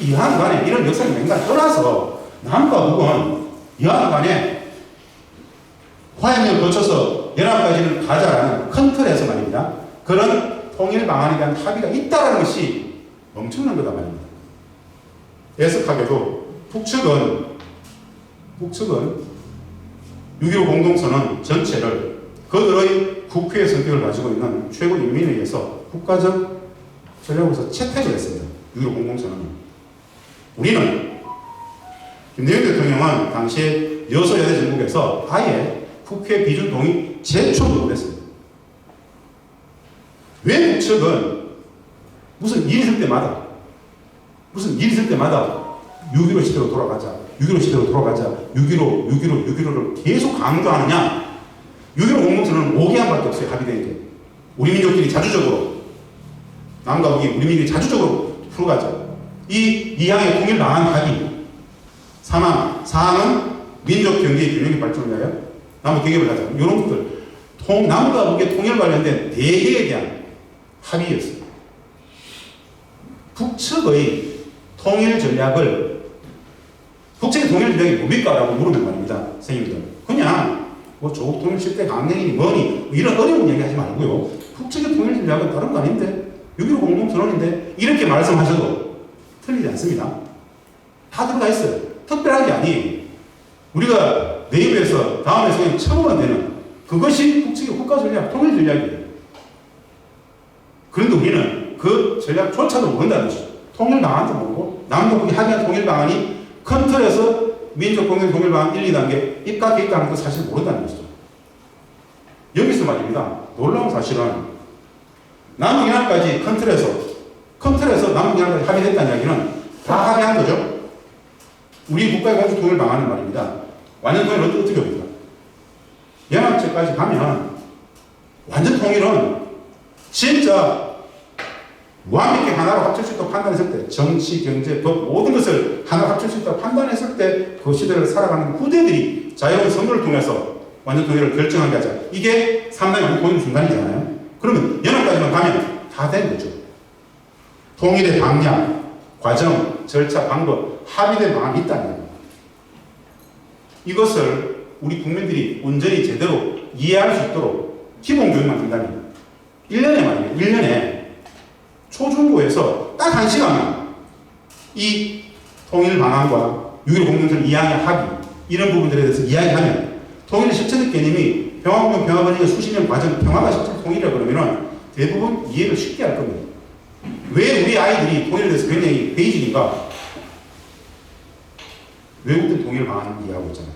[SPEAKER 2] 이한 간에 이런 역사적 맥락을 떠나서 남과 북은 이한 간에 화해를 거쳐서 연합까지는 가자라는 큰 틀에서 말입니다. 그런 통일 방안에 대한 합의가 있다는 것이 엄청난 거다 말입니다. 애석하게도 북측은 6.15 공동선언 전체를 그들의 국회의 성격을 가지고 있는 최고인민회의에서 국가적 전략으로서 채택을 했습니다. 6.15 공동선언은. 우리는 김대중 대통령은 당시에 여소야대 정국에서 아예 국회 비준 동의 제초를 못했습니다. 왜 북측은 무슨 일이 있을 때마다 6.15 시대로 돌아가자, 6.15를 계속 강조하느냐? 6.15 공동선언은 5개항밖에 없어요. 합의된 게. 우리 민족끼리 자주적으로, 남과 북이 우리 민족이 자주적으로 풀어가자. 이 2항의 통일 방안 합의. 4항은 민족 경제의 균형의 발전을 위하여 남북 경협을 하자. 이런 것들. 남과 북의 통일 관련된 4개에 대한 합의였습니다. 북측의 통일 전략이 뭡니까? 라고 물으면 말입니다. 선생님들. 그냥 뭐 조국 통일 실대 강냉이니 뭐니 이런 어려운 얘기 하지 말고요. 북측의 통일 전략은 다른 거 아닌데 6.15 공동선언인데 이렇게 말씀하셔도 틀리지 않습니다. 다 들어가 있어요. 특별한 게 아니에요. 우리가 네이버에서 다음에 그냥 처음으로 되는 그것이 북측의 국가 전략, 통일 전략이에요. 그런데 우리는 그 전략조차도 모른다는 것이죠. 통일 방안도 모르고 남북이 합의한 통일 방안이 큰 틀에서 민족 공동 통일 방안 1, 2단계 입각해 있다는 걸 사실 모른다는 것이죠. 여기서 말입니다. 놀라운 사실은 남북연합까지 큰 틀에서 남북연합까지 합의했다는 이야기는 다 합의한 거죠. 우리 국가의 공동 통일 방안은 말입니다. 완전 통일은 어떻게 합니까? 연합체까지 가면 완전 통일은 진짜 완벽히 하나로 합칠 수 있다고 판단했을 때 정치, 경제, 법 모든 것을 하나로 합칠 수 있다고 판단했을 때 그 시대를 살아가는 후대들이 자유로운 선거를 통해서 완전 통일을 결정하게 하자. 이게 상당히 완전 통일 순간이잖아요. 그러면 연합까지만 가면 다 된 거죠. 통일의 방향, 과정, 절차, 방법, 합의된 방안이 있다는 이것을 우리 국민들이 온전히 제대로 이해할 수 있도록 기본 교육만 한다면 1년에 말이에요. 1년에 초중고에서 딱 1시간만 이 통일 방안과 6.15 공동선 2항의 합의 이런 부분들에 대해서 이야기하면 통일의 실체적 개념이 평화군은 평화번영의 수십 년 과정 평화가 실체적 통일이라고 그러면 대부분 이해를 쉽게 할 겁니다. 왜 우리 아이들이 통일에 대해서 굉장히 베이직인가? 외국들 통일 방안을 이해하고 있잖아요.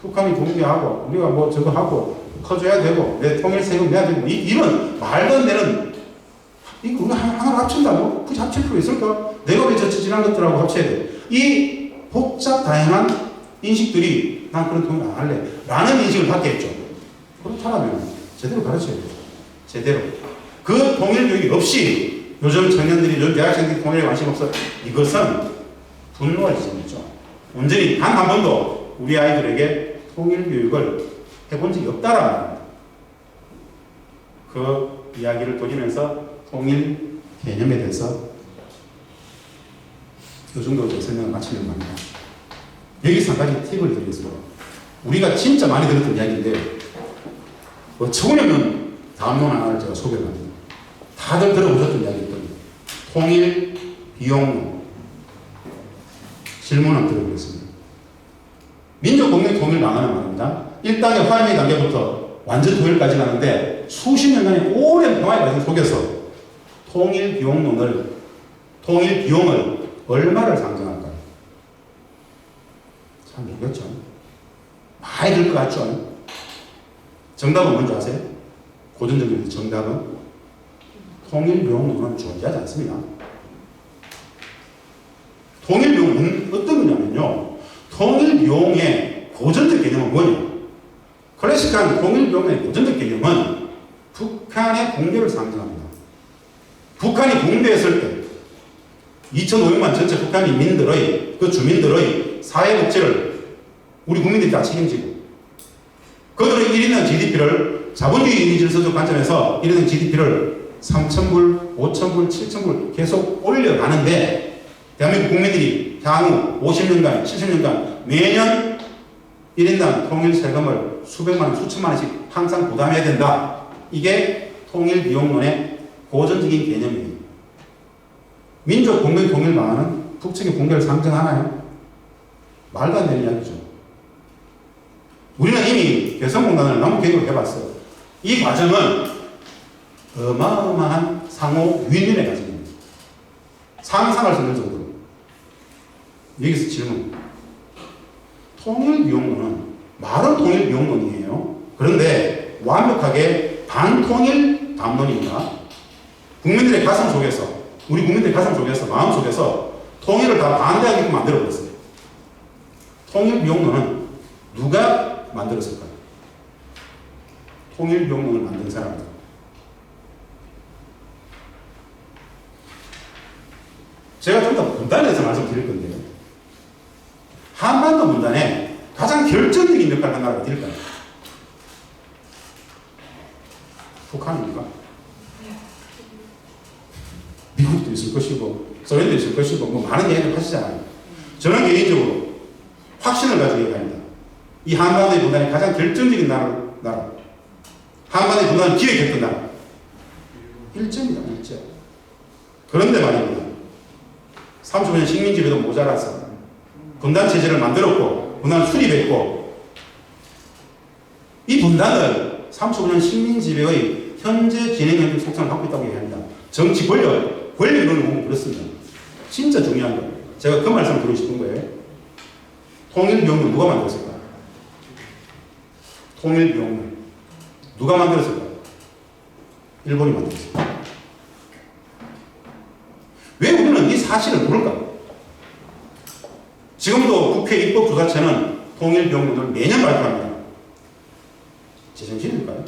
[SPEAKER 2] 북한이 동기하고 우리가 뭐 저거 하고 커줘야 되고 내 통일 세금 내야 되고 이런 말도 안 되는 이거 우리가 하나로 합친다고? 굳이 합칠 필요 있을까? 내가 왜 저 지난 것들하고 합쳐야 돼? 이 복잡 다양한 인식들이 난 그런 통일 안 할래 라는 인식을 갖게 했죠. 그렇다면 제대로 가르쳐야 돼요. 제대로. 그 통일 교육이 없이 요즘 청년들이 요즘 대학생들이 통일에 관심 없어. 이것은 분노할 지점이죠. 온전히 단 한 번도 우리 아이들에게 통일 교육을 해본 적이 없다라는 겁니다. 그 이야기를 돌리면서 통일 개념에 대해서 이 정도로 설명을 마치려고 합니다. 여기서 한 가지 팁을 드리겠습니다. 우리가 진짜 많이 들었던 이야기인데 어처구니없는 담론 하나를 제가 소개를 합니다. 다들 들어보셨던 이야기들 통일 비용론 질문 한번 드려보겠습니다. 민족 공동 통일 방안은 말입니다. 1단계 화해의 단계부터 완전 통일까지 가는데 수십 년간의 오랜 평화의 과정 속에서 통일 비용론을 통일 비용을 얼마를 상정할까요? 참 모르겠죠. 많이 들 것 같죠? 정답은 뭔지 아세요? 고전적인 정답은 통일 비용론은 존재하지 않습니다. 통일 비용은 어떤 거냐면요. 통일 비용의 고전적 개념은 뭐냐? 클래식한 통일 비용의 고전적 개념은 북한의 붕괴를 상징합니다. 북한이 붕괴했을 때 2,500만 전체 북한 민들의 그 주민들의 사회복지를 우리 국민들이 다 책임지고 그들의 1인당 GDP를 자본주의 이미지를 관점에서 1인당 GDP를 3,000불, 5,000불, 7,000불 계속 올려가는데 대한민국 국민들이 향후 50년간, 70년간 매년 1인당 통일 세금을 수백만 원, 수천만 원씩 항상 부담해야 된다. 이게 통일 비용론의 고전적인 개념이에요. 민족 공동 통일 방안은 북측의 붕괴를 상정하나요? 말도 안 되는 이야기죠. 우리는 이미 개성공단을 너무 계획을 해봤어요. 이 과정은 어마어마한 상호 윈윈의 과정입니다. 상상할 수 있는 정도로. 여기서 질문. 통일 비용론은 말은 통일 비용론이에요. 그런데 완벽하게 반통일 담론입니다. 국민들의 가슴 속에서 우리 국민들의 가슴 속에서 마음 속에서 통일을 다 반대하게끔 만들어버렸어요. 통일 비용론은 누가 만들었을까요? 통일 비용론을 만든 사람들. 제가 좀 더 분단해서 말씀드릴 건데요. 한반도 분단에 가장 결정적인 역할을 한 나라가 어딜까요? 북한입니까? 미국도 있을 것이고 소련도 있을 것이고 뭐 많은 얘기를 하시잖아요. 저는 개인적으로 확신을 가지고 얘기합니다. 이 한반도의 분단이 가장 결정적인 나라. 한반도의 분단을 기획했던 나라. 일제입니다. 일제. 그런데 말입니다. 35년 식민지배도 모자라서 분단체제를 만들었고 분단을 수립했고 이 분단을 35년 식민지배의 현재 진행 속성을 갖고 있다고 얘기합니다. 정치 권력론을 보면 그렇습니다. 진짜 중요한 거예요. 제가 그 말씀을 드리고 싶은 거예요. 통일비용론 누가 만들었을까? 통일비용론 누가 만들었을까? 일본이 만들었을까? 왜 우리는 이 사실을 모를까? 지금도 국회 입법조사처는 통일비용론을 매년 발표합니다. 제정신일까요?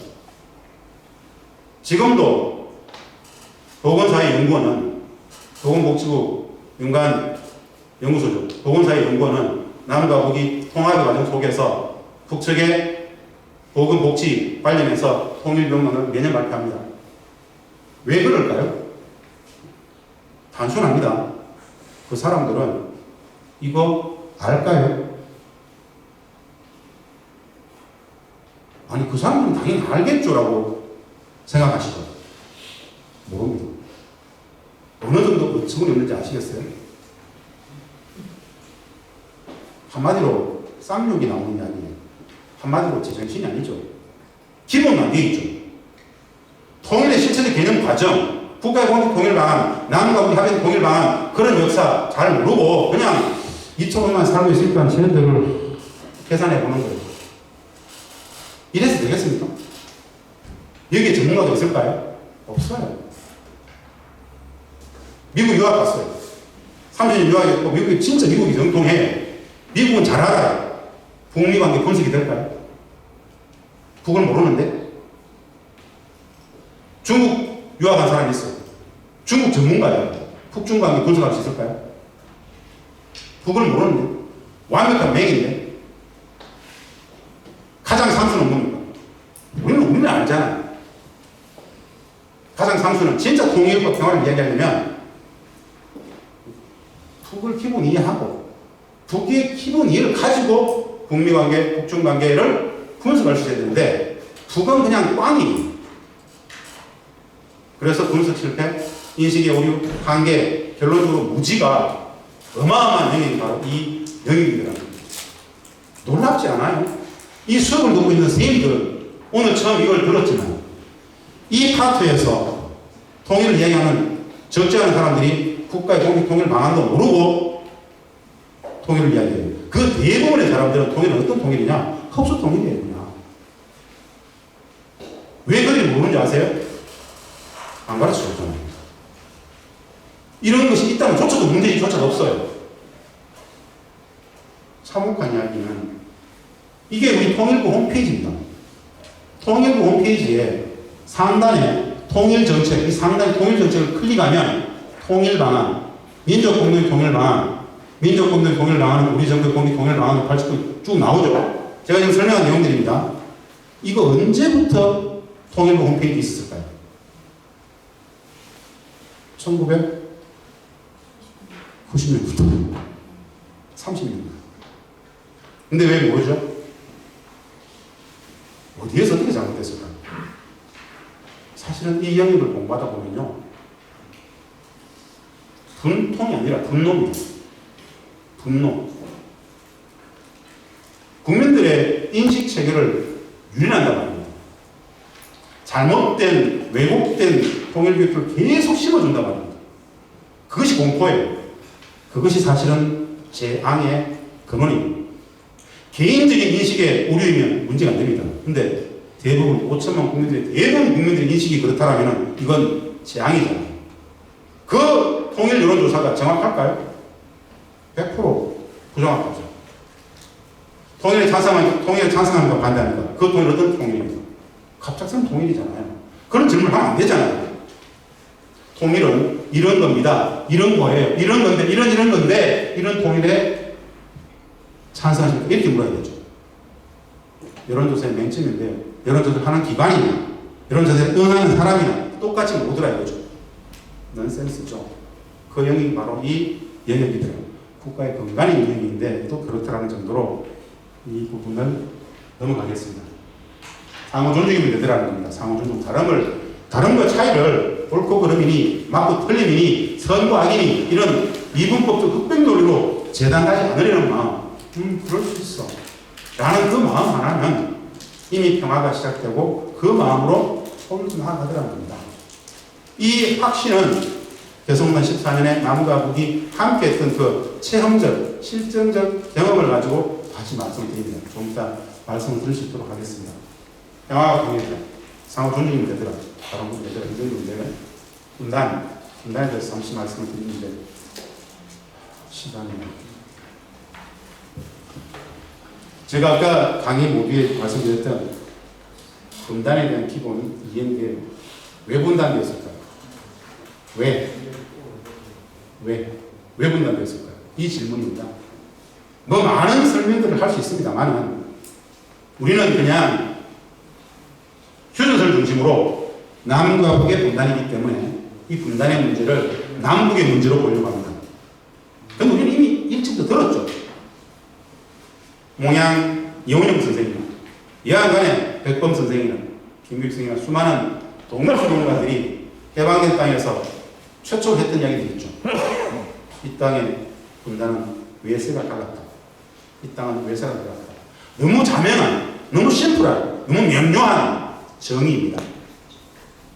[SPEAKER 2] 지금도 보건사회연구원은 보건복지부 연구소죠. 보건사회연구원은 남과 북이 통합의 과정 속에서 북측의 보건복지 관련해서 통일비용론을 매년 발표합니다. 왜 그럴까요? 단순합니다. 그 사람들은 이거 알까요? 아니 그 사람들은 당연히 알겠죠라고 생각하시죠. 모릅니다. 어느 정도 어처구니 없는지 아시겠어요? 한마디로 쌍욕이 나오는 게 아니에요. 한마디로 제정신이 아니죠. 기본은 안 돼 있죠. 통일의 실체적 개념 과정, 국가의 공식 통일 방안, 남과 북의 합의 통일 방안, 그런 역사 잘 모르고 그냥 2,500만 살고 있으니까 쟤네들을 계산해 보는 거예요. 이래서 되겠습니까? 여기에 전문가도 있을까요? 없어요. 미국 유학 갔어요. 30년 유학했고 미국이 진짜 미국이 정통해. 미국은 잘 알아요. 북미 관계 분석이 될까요? 북을 모르는데? 중국 유학한 사람이 있어요. 중국 전문가예요. 북중 관계 분석할 수 있을까요? 북을 모르는데? 완벽한 맥인데? 가장 상수는 뭡니까? 우리는 알잖아요. 가장 상수는 진짜 통일과 평화를 이야기하려면 북을 기본 이해하고 북의 기본 이해를 가지고 북미 관계, 북중 관계를 분석할 수 있어야 되는데 북은 그냥 꽝이에요. 그래서 분석 실패, 인식의 오류, 한계, 결론적으로 무지가 어마어마한 영역이 바로 이 영역이더라고요. 놀랍지 않아요? 이 수업을 듣고 있는 선생님들 오늘 처음 이걸 들었지만 이 파트에서 통일을 이야기하는 적지 않은 사람들이 국가의 공식 통일 방안도 모르고 통일을 이야기해요. 그 대부분의 사람들은 통일은 어떤 통일이냐? 흡수 통일이에요. 그냥. 왜 그들이 모르는지 아세요? 안 가르쳐줬잖아요. 이런 것이 있다면 조차도 문제조차도 없어요. 참혹한 이야기는 이게 우리 통일부 홈페이지입니다. 통일부 홈페이지에 상단에 통일정책, 이 상단에 통일정책을 클릭하면 통일방안, 민족공동 통일방안, 민족공동 통일방안은 우리 정부 공동 통일방안을 발칙도 쭉 나오죠. 제가 지금 설명한 내용들입니다. 이거 언제부터 통일부 홈페이지에 있었을까요? 1990년부터 30년. 근데 왜 모르죠? 어디에서 어떻게 잘못됐을까? 사실은 이 영역을 공부하다 보면요. 분통이 아니라 분노입니다. 분노. 국민들의 인식 체계를 유린한단 말입니다. 잘못된, 왜곡된 통일 교육을 계속 심어준단 말입니다. 그것이 공포예요. 그것이 사실은 재앙의 근원입니다. 개인적인 인식의 오류이면 문제가 안 됩니다. 근데 대부분 5천만 국민들의 대부분 국민들의 인식이 그렇다면 이건 재앙이잖아요. 그 통일 여론조사가 정확할까요? 100% 부정확하죠. 통일에 찬성합니까? 반대합니까? 그 통일 어떤 통일입니까? 갑작스러운 통일이잖아요. 그런 질문을 하면 안 되잖아요. 통일은 이런 겁니다. 이런 거예요. 이런 건데, 이런 건데, 이런 통일에 찬성하십니까? 이렇게 물어야 되죠. 여론조사의 맹점인데요. 여론조사를 하는 기관이나, 여론조사에 응하는 사람이나 똑같이 못 들어야 되죠. 넌센스죠. 그 영역이 바로 이 영역이더라고요. 국가의 건강한 영역인데 또 그렇다는 정도로 이 부분을 넘어가겠습니다. 상호 존중이면 되더라는 겁니다. 상호 존중. 다른과 차이를 옳고 그름이니, 맞고 틀림이니, 선과 악이니, 이런 이분법적 흑백 논리로 재단하지 않으려는 마음. 그럴 수 있어. 라는 그 마음 하나는 이미 평화가 시작되고 그 마음으로 통일도 나아가더라는 겁니다. 이 확신은 개성만 14년에 남과 북이 함께 했던 그 체험적, 실증적 경험을 가지고 다시 말씀드립니다. 좀 이따 말씀을 드릴 수 있도록 하겠습니다. 평화가 통일이다. 상호 존중이 되더라. 다른 분이 되더라. 이 정도 문제는 분단에 대해서 잠시 말씀을 드리는데 시간이 제가 아까 강의 모두에 말씀드렸던 분단에 대한 기본 이해인데 왜 분단되었을까요? 왜 분단되었을까요? 이 질문입니다. 뭐 많은 설명들을 할 수 있습니다만 우리는 그냥 휴전설 중심으로 남과 북의 분단이기 때문에 이 분단의 문제를 남북의 문제로 보려고 합니다. 그런데 우리는 이미 일찍부터 들었죠. 몽양 이원영 선생님, 여하간에 백범 선생이나 김규익 선생이나 수많은 동물주동가들이 해방된 땅에서 최초로 했던 이야기들이 있죠. 이 땅의 분단은 외세가 달랐다. 이 땅은 외세가 달랐다. 너무 자명한, 너무 심플한, 너무 명료한 정의입니다.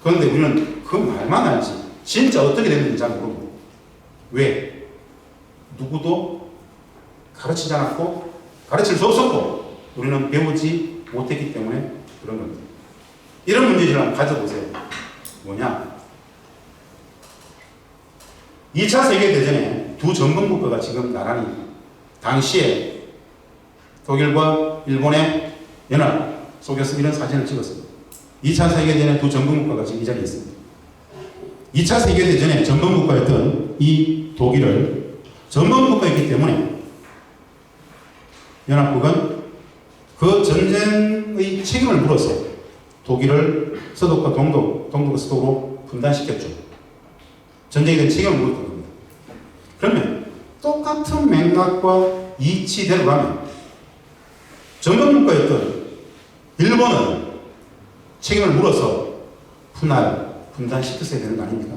[SPEAKER 2] 그런데 우리는 그 말만 알지 진짜 어떻게 됐는지 잘 모르고, 왜? 누구도 가르치지 않았고 가르칠 수 없었고 우리는 배우지 못했기 때문에 그런 겁니다. 이런 문제를 한번 가져보세요. 뭐냐? 2차 세계대전에 두 전범국가가 지금 나란히 당시에 독일과 일본의 연합 속에서 이런 사진을 찍었습니다. 2차 세계대전에 두 전범국가가 지금 이 자리에 있습니다. 2차 세계대전에 전범국가였던 이 독일을 전범국가였기 때문에 연합국은 그 전쟁의 책임을 물어서 독일을 서독과 동독과 서독으로 분단시켰죠. 전쟁에 대한 책임을 물었던 겁니다. 그러면 똑같은 맥락과 이치대로 가면 전범국가였던 일본은 책임을 물어서 분단시켰어야 되는 거 아닙니까?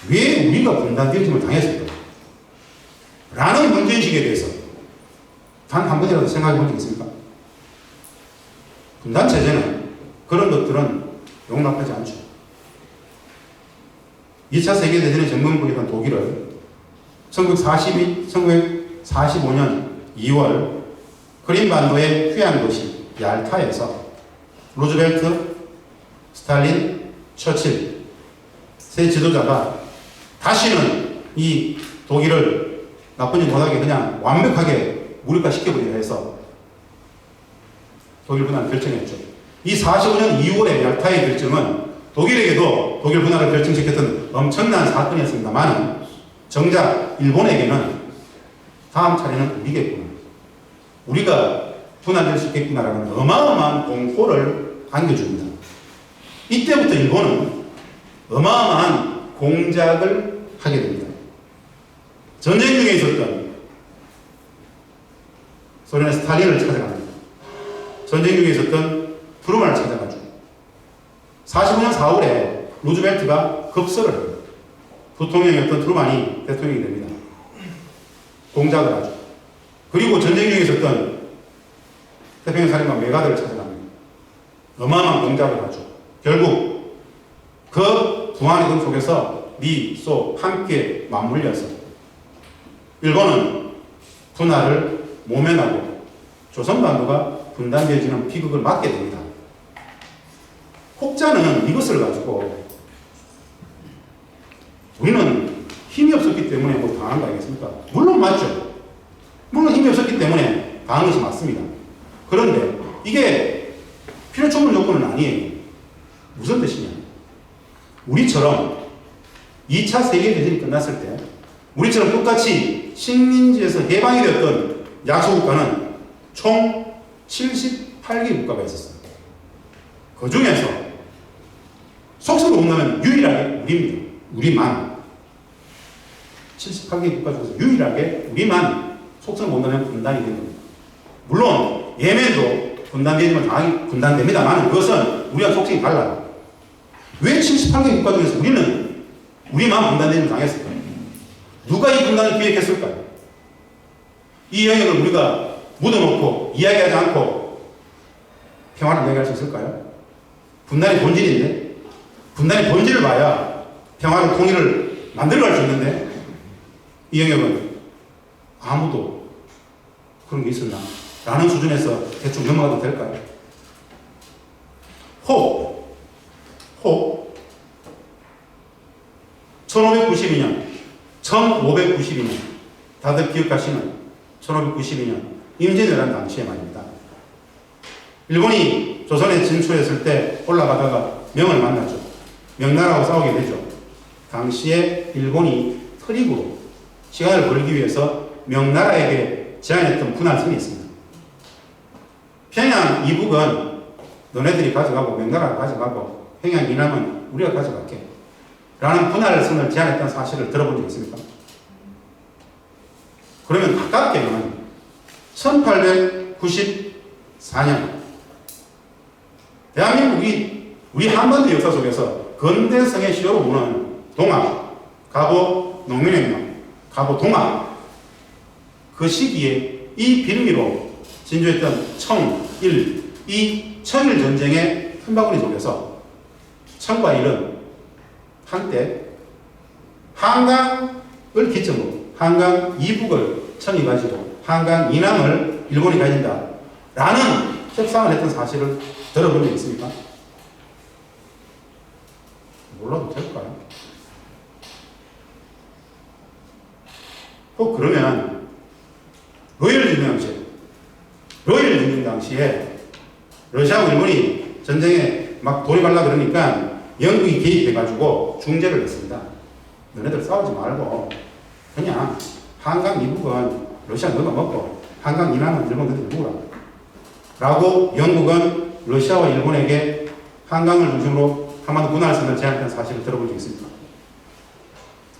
[SPEAKER 2] 왜 우리가 분단되어짐을 당했을까? 라는 문제의식에 대해서 단 한 번이라도 생각해 본 적 있습니까? 분단체제는 그런 것들은 용납하지 않죠. 2차 세계대전의 전범국이던 독일을 1945년 2월 크림반도의 휴양도시 얄타에서 루즈벨트, 스탈린, 처칠 세 지도자가 다시는 이 독일을 나쁜 일 못하게 그냥 완벽하게 무력화시켜버리려 해서 독일 분할을 결정했죠. 이 45년 2월의 얄타의 결정은 독일에게도 독일 분할을 결정시켰던 엄청난 사건이었습니다만 정작 일본에게는 다음 차례는 우리겠구나, 우리가 분할될 수 있겠구나라는 어마어마한 공포를 안겨줍니다. 이때부터 일본은 어마어마한 공작을 하게 됩니다. 전쟁 중에 있었던 소련의 스탈린을 찾아갑니다. 전쟁 중에 있었던 트루만을 찾아가죠. 45년 4월에 루즈벨트가 급서를 합니다. 부통령이었던 트루만이 대통령이 됩니다. 공작을 하죠. 그리고 전쟁 중에 있었던 태평양 사령관 메가드를 찾아갑니다. 어마어마한 공작을 하죠. 결국 그 부안의 속에서 미, 소 함께 맞물려서 일본은 분할을 모면하고 조선반도가 분단되어지는 비극을 맞게 됩니다. 혹자는 이것을 가지고 우리는 힘이 없었기 때문에 뭐 당한 거 아니겠습니까? 물론 맞죠. 물론 힘이 없었기 때문에 당한 것이 맞습니다. 그런데 이게 필요 충분 조건은 아니에요. 무슨 뜻이냐? 우리처럼 2차 세계대전이 끝났을 때 우리처럼 똑같이 식민지에서 해방이 되었던 약소국가는 총 78개 국가가 있었습니다. 그 중에서 속성을 본다면 유일하게 우리입니다. 우리만 78개 국가 중에서 유일하게 우리만 속성을 본다면 분단이 된 겁니다. 물론 예멘도 분단됩니다만 그것은 우리와 속성이 달라요. 왜 78개 국가 중에서 우리만 분단됨을 당했을까요? 누가 이 분단을 기획했을까요? 이 영역을 우리가 묻어놓고 이야기하지 않고 평화를 이야기할 수 있을까요? 분단의 본질인데, 분단의 본질을 봐야 평화를, 통일을 만들어갈 수 있는데 이 영역은 아무도 그런 게 있었나? 라는 수준에서 대충 넘어가도 될까요? 혹 1592년 다들 기억하시는 1592년 임진왜란 당시에 말입니다. 일본이 조선에 진출했을 때 올라가다가 명을 만났죠. 명나라하고 싸우게 되죠. 당시에 일본이 트릭으로 시간을 벌기 위해서 명나라에게 제안했던 분할선이 있습니다. 평양 이북은 너네들이 가져가고 명나라가 가져가고 평양 이남은 우리가 가져갈게. 라는 분할선을 제안했다는 사실을 들어본 적 있습니까? 그러면 가깝게는 1894년 대한민국이 우리 한반도 역사 속에서 근대성의 시효로 보는 동학, 가보 농민혁명, 가보 동학 그 시기에 이 빌미로 진주했던 청일, 이 청일 전쟁의 틈바구니 속에서 청과 일은 한때 한강을 기점으로 한강 이북을 청이 가지고 한강 이남을 일본이 가진다 라는 협상을 했던 사실을 들어본 적 있습니까? 몰라도 될까요? 그러면 로열 전쟁 당시에 러시아와 일본이 전쟁에 막 돌입하려고 그러니까 영국이 개입해가지고 중재를 했습니다. 너네들 싸우지 말고 그냥 한강 이북은 러시아 너가 먹고 한강 이남은 일본 너희들 먹으라 라고 영국은 러시아와 일본에게 한강을 중심으로 한반도 분할선을 제안했다는 사실을 들어본 적이 있습니다.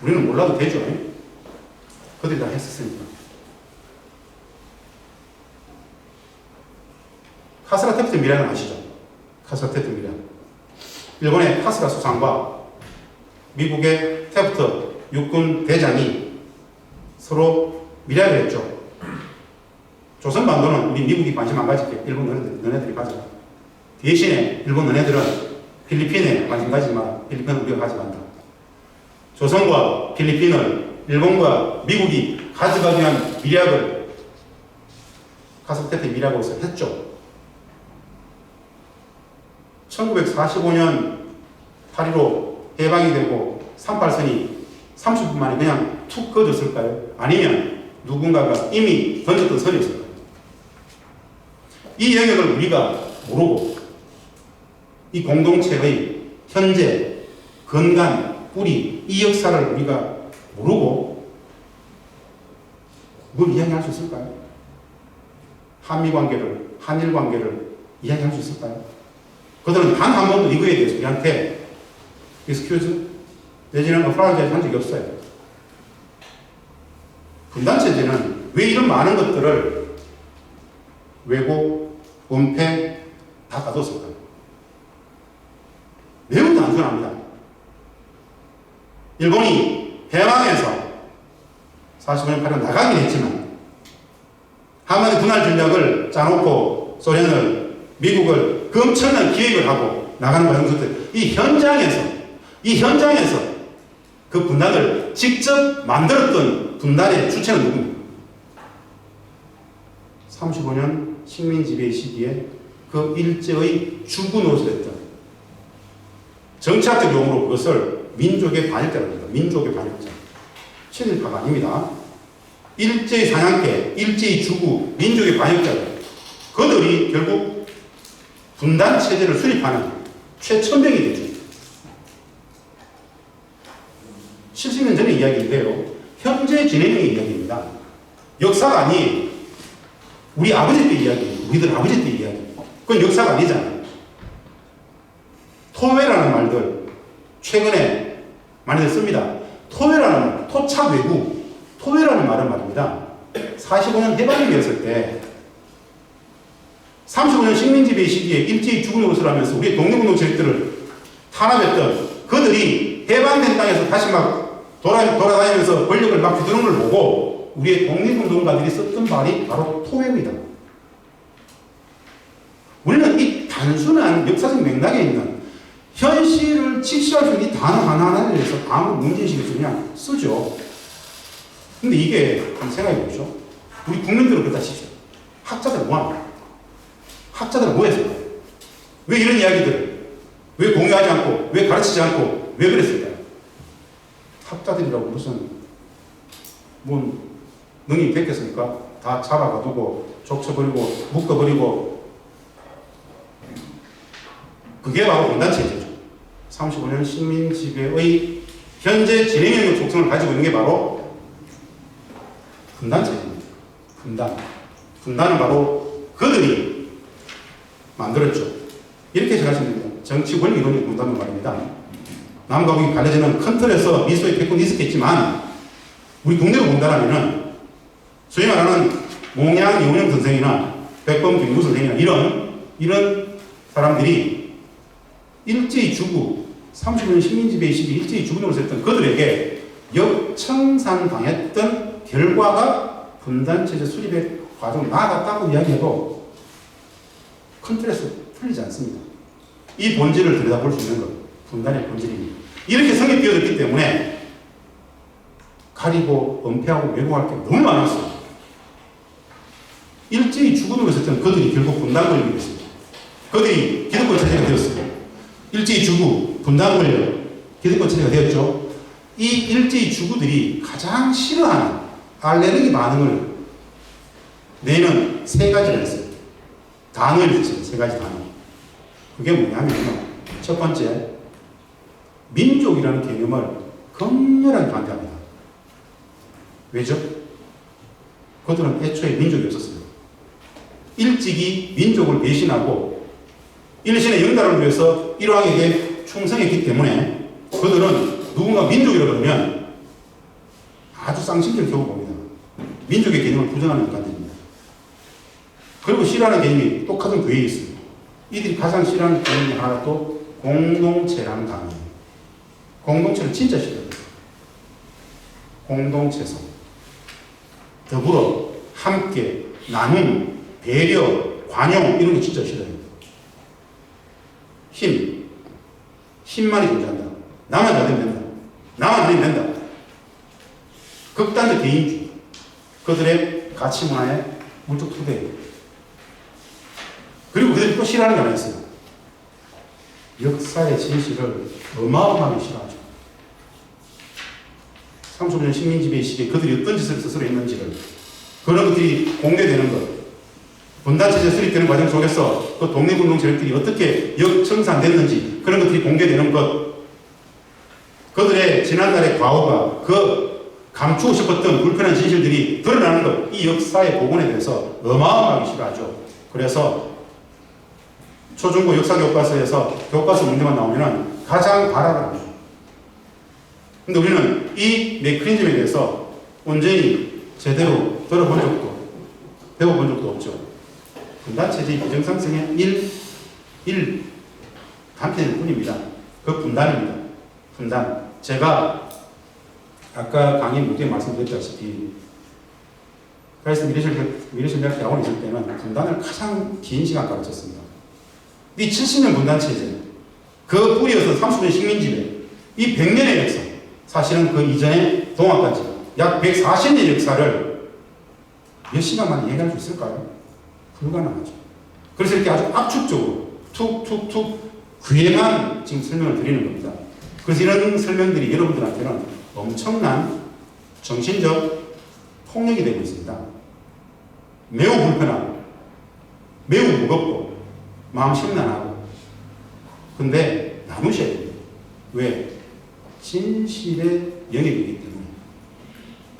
[SPEAKER 2] 우리는 몰라도 되죠. 그들이 다 했었으니까. 카스라 테프트 미량을 아시죠? 카스라 테프트 미량. 일본의 카스라 수상과 미국의 테프트 육군 대장이 서로 미량을 했죠. 조선반도는 우리 미국이 관심 안 가질게. 일본 너네들이 가져가. 대신에 일본 너네들은 필리핀에 관심 가지지 마라. 필리핀은 우리가 가져간다. 조선과 필리핀을 일본과 미국이 가져가기 위한 미략을 카스테테 미략으로서 했죠. 1945년 8.15 해방이 되고 38선이 30분 만에 그냥 툭 꺼졌을까요? 아니면 누군가가 이미 던졌던 선이었을까요? 이 영역을 우리가 모르고 이 공동체의 현재, 근간, 뿌리, 이 역사를 우리가 모르고 뭘 이야기할 수 있을까요? 한미 관계를, 한일 관계를 이야기할 수 있을까요? 그들은 단 한 번도 이거에 대해서 우리한테 excuse 내지는 apologize 한 적이 없어요. 분단체제는 왜 이런 많은 것들을 왜곡, 은폐 다 가뒀을까요? 매우 단순합니다. 일본이 해방에서 45년 8년 나가긴 했지만 한반도 분할 전략을 짜놓고 소련을, 미국을 그 엄청난 기획을 하고 나가는 과정 속에 이 현장에서 그 분단을 직접 만들었던 분단의 주체는 누굽니까? 35년 식민 지배 시기에 그 일제의 주구 노릇했던 정치학적 용어로 그것을 민족의 반역자라고 합니다. 민족의 반역자. 친일파가 아닙니다. 일제의 사냥개, 일제의 주구, 민족의 반역자들. 그들이 결국 분단 체제를 수립하는 최천병이 되죠. 70년 전의 이야기인데요. 현재 진행형의 이야기입니다. 역사가 아닌 우리 아버지 때 이야기, 우리들 아버지 때 이야기. 그건 역사가 아니잖아요. 토외라는 말들 최근에 많이들 씁니다. 토외라는 말, 토착 외구, 토외라는 말은 말입니다. 45년 해방이 되었을 때 35년 식민지배 시기에 일제히 죽은 것을 하면서 우리의 독립운동 세력들을 탄압했던 그들이 해방된 땅에서 다시 막 돌아다니면서 권력을 막 휘두르는 걸 보고 우리의 독립운동가들이 썼던 말이 바로 토외입니다. 우리는 이 단순한 역사적 맥락에 있는 현실을 직시할 수 있는 이 단어 하나하나에 대해서 아무 문제의식이 없이 그냥 쓰죠. 근데 이게 한번 생각해 보시죠. 우리 국민들은 그렇다 치죠. 학자들은 뭐합니까? 학자들은 뭐 했을까요? 왜 이런 이야기들을 왜 공유하지 않고 왜 가르치지 않고 왜 그랬을까요? 학자들이라고 무슨 뭔 능이 됐겠습니까? 다 잡아가두고 족쳐버리고 묶어버리고 그게 바로 분단체제죠. 35년 식민지배의 현재 진행형의 속성을 가지고 있는 게 바로 분단체제입니다. 분단은 바로 그들이 만들었죠. 이렇게 생각하시면 됩니다. 정치 권리 이론이 분단은 말입니다. 남과 북이 갈라지는 큰 틀에서 미소의 패권이 있었겠지만 우리 국내로 본다라면은 소위 말하는 몽양 이원영 선생이나 백범 김구 선생이나 이런 사람들이 일제히 주구 30년 식민지배 시기 일제히 주군으로 했던 그들에게 역청산당했던 결과가 분단체제 수립의 과정을 나아갔다고 이야기해도 큰 틀에서 틀리지 않습니다. 이 본질을 들여다볼 수 있는 것, 분단의 본질입니다. 이렇게 성립되어졌기 때문에 가리고 은폐하고 왜곡할 게 너무 많았어요. 일제히 주군으로 했던 그들이 결국 분단 권력이 됐습니다. 그들이 기득권 체제가 되었습니다. 일제히 주구, 분단 권력, 기득권 체제가 되었죠. 이 일제히 주구들이 가장 싫어하는 알레르기 반응을 내는 세 가지가 있어요. 단어를 주세요. 세 가지 단어. 그게 뭐냐면 첫 번째, 민족이라는 개념을 강렬하게 반대합니다. 왜죠? 그들은 애초에 민족이 없었어요. 일찍이 민족을 배신하고 일신의 영달을 위해서 일왕에게 충성했기 때문에 그들은 누군가 민족이라고 그러면 아주 쌍심기를 켜봅니다. 민족의 개념을 부정하는 인간들입니다. 그리고 싫어하는 개념이 똑같은 교회에 있습니다. 이들이 가장 싫어하는 개념이 하나 또 공동체라는 단어예요. 공동체를 진짜 싫어해요. 공동체성, 더불어, 함께, 나눔, 배려, 관용 이런 거 진짜 싫어해요. 힘만이 존재한다. 나만 잘 되면 된다. 나만 아니면 된다. 극단적 개인주의, 그들의 가치 문화의 물적 토대예요. 그리고 그들이 또 싫어하는 게 하나 있어요. 역사의 진실을 어마어마하게 싫어하죠. 30년 식민지배 시기에 그들이 어떤 짓을 스스로 했는지를, 그런 것들이 공개되는 것, 분단체제 수립되는 과정 속에서 그 독립운동 세력들이 어떻게 역청산됐는지 그런 것들이 공개되는 것, 그들의 지난날의 과거가 그 감추고 싶었던 불편한 진실들이 드러나는 것, 이 역사의 복원에 대해서 어마어마하게 싫어하죠. 그래서 초중고 역사 교과서에서 교과서 문제만 나오면 가장 발악을 합니다. 근데 우리는 이 메커니즘에 대해서 온전히 제대로 들어본 적도, 배워본 적도 없죠. 분단체제의 비정상성의 일 단편일 뿐입니다. 그 분단입니다. 분단. 제가 아까 강의 무대에 말씀드렸다시피 카이스트 미래전략 대학원에 있을 때는 분단을 가장 긴 시간 가르쳤습니다. 이 70년 분단체제, 그 뿌리에서 30년 식민지배, 이 100년의 역사, 사실은 그 이전에 동학까지 약 140년의 역사를 몇 시간 만에 얘기할 수 있을까요? 불가능하죠. 그래서 이렇게 아주 압축적으로 툭툭툭 귀에만 지금 설명을 드리는 겁니다. 그래서 이런 설명들이 여러분들한테는 엄청난 정신적 폭력이 되고 있습니다. 매우 불편하고 매우 무겁고 마음 심란하고, 근데 나누셔야 돼요. 왜? 진실의 영역이기 때문에.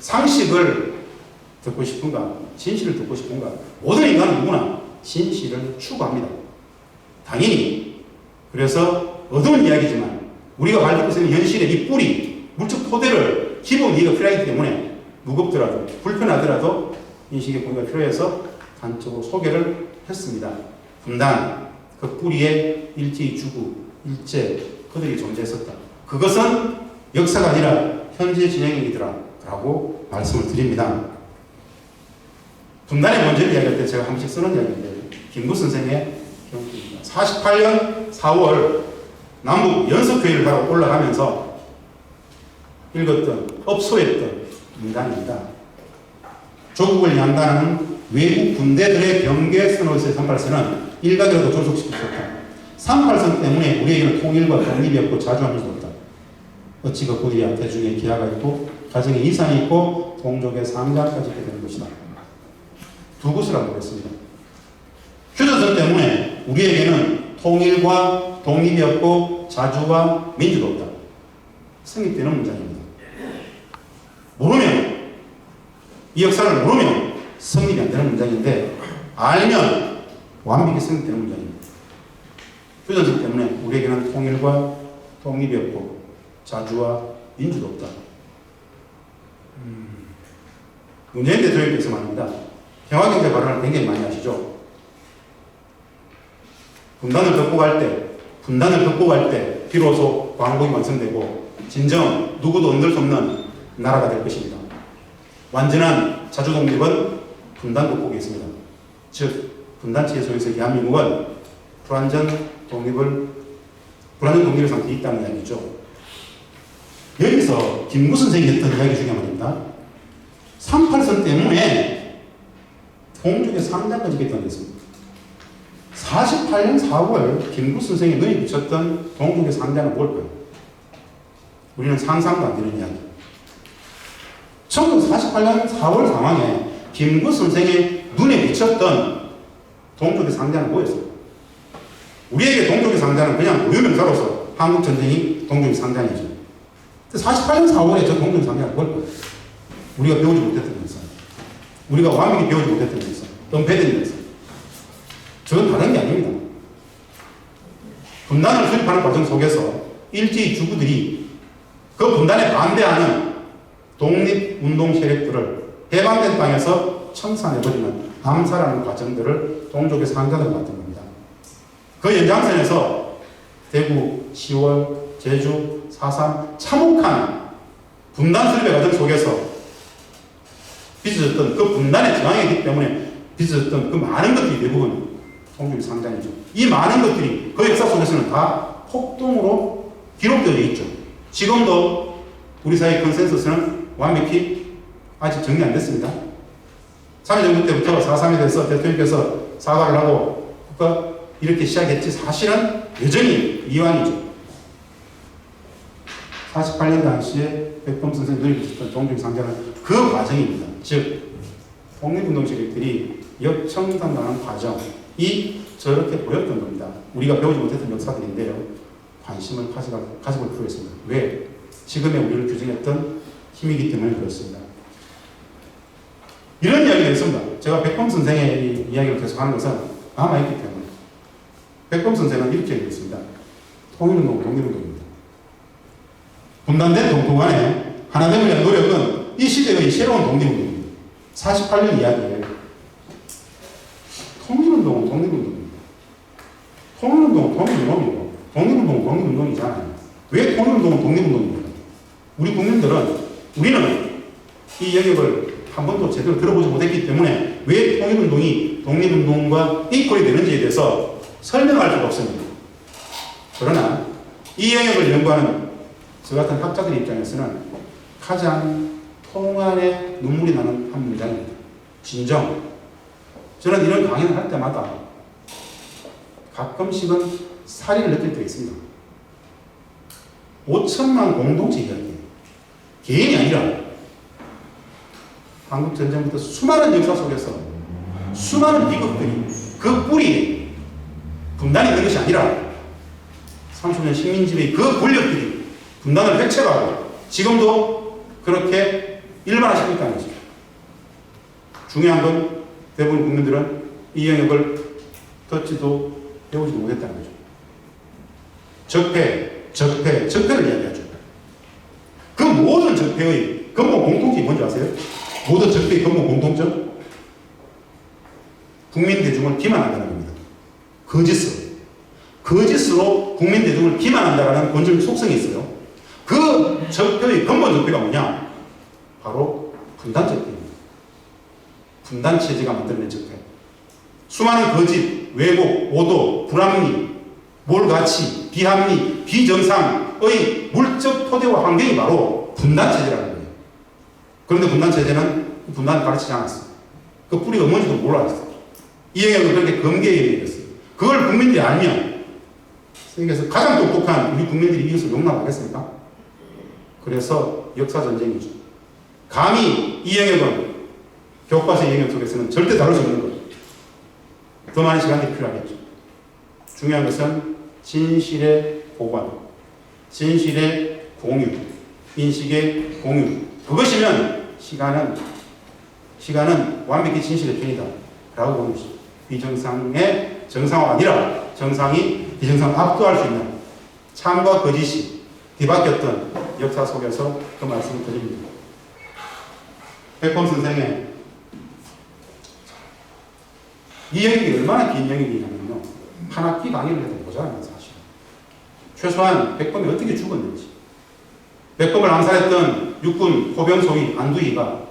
[SPEAKER 2] 상식을 듣고 싶은가? 진실을 듣고 싶은가? 모든 인간은 누구나 진실을 추구합니다. 당연히. 그래서 어두운 이야기지만 우리가 밟고 있는 현실의 이 뿌리, 물적 토대를 기본 이해가 필요하기 때문에 무겁더라도 불편하더라도 인식의 공유가 필요해서 단적으로 소개를 했습니다. 분단, 그 뿌리에 일제히 주구, 일제, 그들이 존재했었다. 그것은 역사가 아니라 현재 진행이더라 라고 말씀을 드립니다. 분단의 문제를 이야기할 때 제가 한 번씩 쓰는 이야기인데, 김구 선생의 경우입니다. 48년 4월 남북 연습회의를 하러 올라가면서 읽었던, 업소했던 문단입니다. 조국을 양단하는 외국 군대들의 경계 선언서의 38선은 일각이라도 존속시킬 수 없다. 38선 때문에 우리에게는 통일과 독립이 없고 자주함이 없다. 어찌 그 고리야 대중의 기하가 있고 가정의 이상이 있고 동족의 상자까지 있게 되는 것이다. 두 것을 하고 있습니다. 휴전선 때문에 우리에게는 통일과 독립이 없고 자주와 민주가 없다. 성립되는 문장입니다. 모르면, 이 역사를 모르면 성립이 안 되는 문장인데 알면 완벽히 성립되는 문장입니다. 휴전선 때문에 우리에게는 통일과 독립이 없고 자주와 민주도 없다. 문재인 대통령께서 말입니다. 평화경제 발언을 굉장히 많이 하시죠. 분단을 극복할 때 비로소 왕국이 완성되고 진정 누구도 흔들 수 없는 나라가 될 것입니다. 완전한 자주 독립은 분단 극복에 있습니다. 즉 분단체제 속에서 대한민국은 불완전 독립의 상태에 있다는 이야기죠. 여기서 김구 선생이 했던 이야기 중에 말입니다. 38선 때문에 동족의 상장까지 있다는 것입니다. 48년 4월 김구 선생이 눈에 비쳤던 동족의 상장은 뭘까요? 우리는 상상도 안 되는 이야기. 1948년 4월 상황에 김구 선생의 눈에 비쳤던 동족의 상장은 뭐였어요? 우리에게 동족의 상장은 그냥 고유명사로서 한국전쟁이 동족의 상장이죠. 48년 4월에 저 동족의 상장은 뭘까요? 우리가 배우지 못했던 역사, 우리가 완벽히 배우지 못했던 역사, 은폐된 역사. 저건 다른 게 아닙니다. 분단을 수립하는 과정 속에서 일제히 주구들이 그 분단에 반대하는 독립운동 세력들을 해방된 땅에서 청산해버리는 암살하는 과정들을 동족의 상장으로 만든 겁니다. 그 연장선에서 대구, 10월, 제주, 4.3 참혹한 분단 수립의 과정 속에서 빚어졌던 그 분단의 저항이기 때문에 빚어졌던 그 많은 것들이 대부분 동족의 상장이죠. 이 많은 것들이 그 역사 속에서는 다 폭동으로 기록되어 있죠. 지금도 우리 사회 컨센서스는 완벽히 아직 정리 안 됐습니다. 참여정부 때부터 4.3에 대해서 대통령께서 사과를 하고 이렇게 시작했지 사실은 여전히 이완이죠. 48년 당시에 백범 선생이 눈에 비쳤던 동족의 상장은 그 과정입니다. 즉 독립운동 세력들이 역청산당하는 과정이 저렇게 보였던 겁니다. 우리가 배우지 못했던 역사들인데요. 관심을 가져볼 필요가 있습니다. 왜? 지금의 우리를 규정했던 힘이기 때문에 그렇습니다. 이런 이야기가 있습니다. 제가 백범 선생의 이야기를 계속하는 것은 남아있기 때문에. 백범 선생은 이렇게 얘기했습니다. 통일운동, 독립운동입니다. 분단된 동북안에 하나됨을 위한 노력은 이 시대의 새로운 독립운동입니다. 48년 이야기예요. 통일운동은 독립운동입니다. 통일운동은 독립운동이고 독립운동은 독립운동이잖아요. 왜 통일운동은 독립운동입니까? 우리는 이 영역을 한 번도 제대로 들어보지 못했기 때문에 왜 통일운동이 독립운동과 이퀄이 되는지에 대해서 설명할 수가 없습니다. 그러나 이 영역을 연구하는 저 같은 학자들 입장에서는 가장 통안에 눈물이 나는 한 문장입니다. 진정. 저는 이런 강연을 할 때마다 가끔씩은 사리를 느낄 때가 있습니다. 5천만 공동체 이야기예요. 개인이 아니라 한국전쟁부터 수많은 역사 속에서 수많은 비극들이 그 뿌리에 분단이 있는 것이 아니라 30년 식민지배의 그 권력들이 분단을 획책하고 지금도 그렇게 일반화시키고 있다는 것입니다. 중요한 건 대부분 국민들은 이 영역을 듣지도 배우지도 못했다는 거죠. 적폐를 이야기하죠. 그 모든 적폐의 근본 공통점이 뭔지 아세요? 모든 적폐의 근본 공통점? 국민 대중을 기만한다는 겁니다. 거짓으로 국민 대중을 기만한다는 본질적 속성이 있어요. 그 적폐의 근본 적폐가 뭐냐? 바로 분단 적폐입니다. 분단 체제가 만들어낸 적폐. 수많은 거짓, 왜곡, 오도, 불합리, 몰가치, 비합리, 비정상의 물적 토대와 환경이 바로 분단 체제라는 거예요. 그런데 분단 체제는 분단을 가르치지 않았어요. 그 뿌리가 뭔지도 몰랐어요. 이 영역은 그렇게 검게에 얘기했어요. 그걸 국민들이 알면 세계에서 가장 똑똑한 우리 국민들이 이것을 용납하겠습니까? 그래서 역사전쟁이죠. 감히 이 영역은 교과서의 영역 속에서는 절대 다룰 수 없는 거죠. 더 많은 시간이 필요하겠죠. 중요한 것은 진실의 보관, 진실의 공유, 인식의 공유. 그것이면 시간은 완벽히 진실의 편이다 라고 보는 것이죠. 비정상의 정상화가 아니라 정상이 비정상을 압도할 수 있는 참과 거짓이 뒤바뀌었던 역사 속에서 그 말씀을 드립니다. 백범 선생의 이 영역이 얼마나 긴 영역이냐면요. 한 학기 강의를 해도 모자랍니다, 사실. 최소한 백범이 어떻게 죽었는지. 백범을 암살했던 육군 포병 소위 안두희가,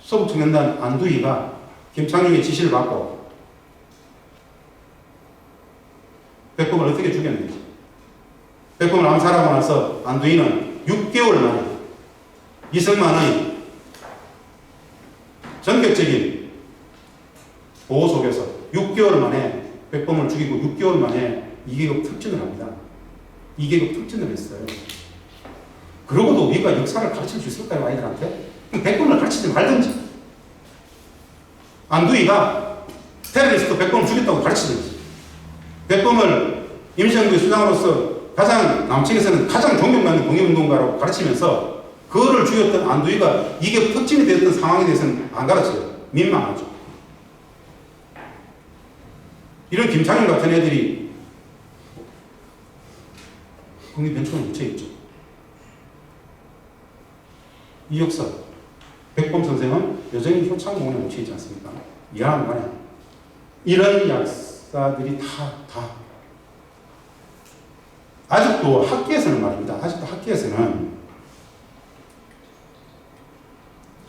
[SPEAKER 2] 서북청년단 안두희가 김창룡의 지시를 받고 백범을 어떻게 죽였는지. 백범을 암살하고 나서 안두희는 6개월 만에 이승만의 전격적인 보호 속에서 6개월 만에 백범을 죽이고 6개월 만에 2계급 특진을 합니다. 2계급 특진을 했어요. 그러고도 우리가 역사를 가르칠 수 있을까요, 아이들한테? 그럼 백범을 가르치지 말든지. 안두희가 테러리스트 백범을 죽였다고 가르치든지. 백범을 임시정부의 수장으로서 가장 남측에서는 가장 존경받는 독립운동가라고 가르치면서 그거를 죽였던 안두희가 이게 특징이 되었던 상황에 대해서는 안 가르쳐요. 민망하죠. 이런 김창룡 같은 애들이 국립변천에 묻혀있죠. 이 역사, 백범 선생은 여전히 효창공원에 묻혀있지 않습니까? 이해하는 거아니에요. 이런 역사들이 다 아직도 학계에서는 말입니다. 아직도 학계에서는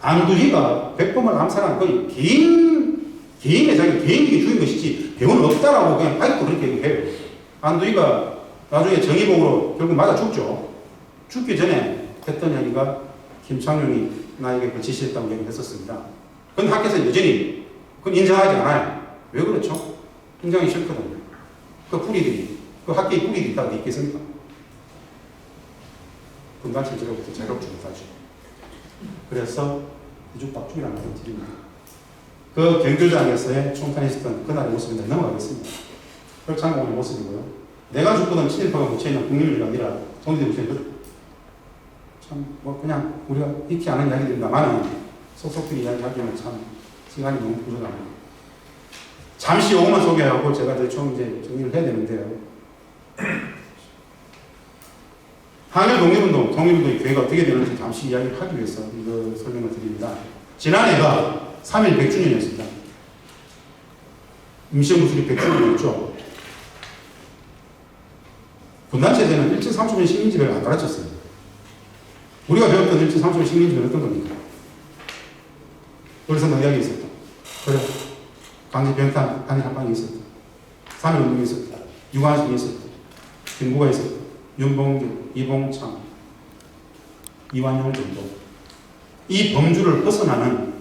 [SPEAKER 2] 안두희가 백범을 암살한 거의 개인의 자기 개인에게 죽인 것이지 병은 없다라고 그냥 아직도 그렇게 얘기해요. 안두희가 나중에 정의봉으로 결국 맞아 죽죠. 죽기 전에 했던 이야기가 김창룡이 나에게 그 지시했다고 얘기했었습니다. 그건 학계에서 여전히 그건 인정하지 않아요. 왜 그렇죠? 인정하기 싫거든요. 그 뿌리들이, 그 학계의 뿌리들이 다 어디 있겠습니까? 분단 체제로부터 자유롭지 못하죠. 그래서 이죽박죽이라는 걸 드립니다. 그 경교장에서의 총탄이 있었던 그날의 모습인데 넘어가겠습니다. 혈창공원의 모습이고요. 내가 죽거든 친일파가 묻혀있는 국민의가 아니라 정리대 묻혀있는 참, 그냥 우리가 익히 아는 이야기들입니다만 속속들이 이야기하기에는 참 시간이 너무 부족합니다. 잠시 요것만 소개하고 제가 대충 이제 정리를 해야 되는데요. 한일 독립운동, 독립운동의 기회가 어떻게 되는지 잠시 이야기를 하기 위해서 이거 설명을 드립니다. 지난해가 3.1 100주년이었습니다. 임시정부 수립 100주년이었죠. 분단체제는 1730년 식민지배를 안 가르쳤어요. 우리가 배웠던 1730년 식민지배는 어떤 겁니까? 그래서 능력이 있었다. 그래. 강제병탄 한일 합방이 있었다. 3.1운동이 있었다. 유관식이 있었다. 김구가 있었다. 윤봉길, 이봉창, 이완용 정도. 이 범주를 벗어나는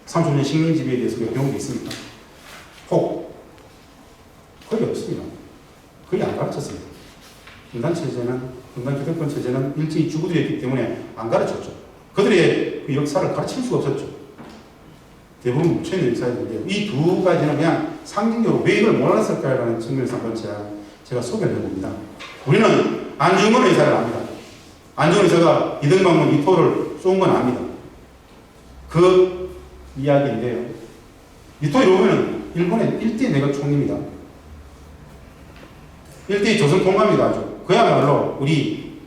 [SPEAKER 2] 30년 식민지배에 대해서 우리가 배운 게 있습니까? 거의 없습니다. 거의 안 가르쳤습니다. 분단체제는 체제는 일제히 주구되었기 때문에 안 가르쳤죠. 그들의 그 역사를 가르칠 수가 없었죠. 대부분 묻혀있는 역사인데요. 이 두 가지는 그냥 상징적으로 왜 이걸 몰랐을까라는 측면에서 한번 제가 소개를 해봅니다. 우리는 안중근 의사를 압니다. 안중근 의사가 이등방문 이토를 쏜 건 압니다. 그 이야기인데요. 이토 이러면은 일본의 1대 내각 총리입니다. 1대 조선 통감이다 아주. 그야말로 우리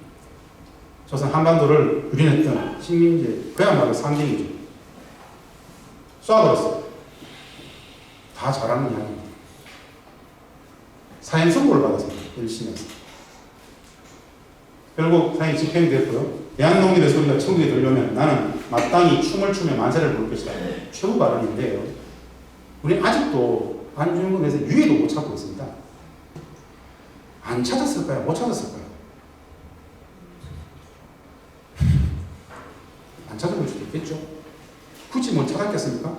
[SPEAKER 2] 조선 한반도를 유린했던 식민지 그야말로 상징이죠. 쏴버렸어요. 다 잘하는 이야기입니다. 사형 선고를 받았습니다. 1심에서. 결국 사형이 집행이 됐고요. 대한독립의 소리가 천국에 들려오면 나는 마땅히 춤을 추며 만세를 부를 것이다. 최후 발언인데요. 우리는 아직도 안중근에서 유해도 못 찾고 있습니다. 안 찾았을까요? 못 찾았을까요? 안 찾아볼 수도 있겠죠. 굳이 못 찾았겠습니까?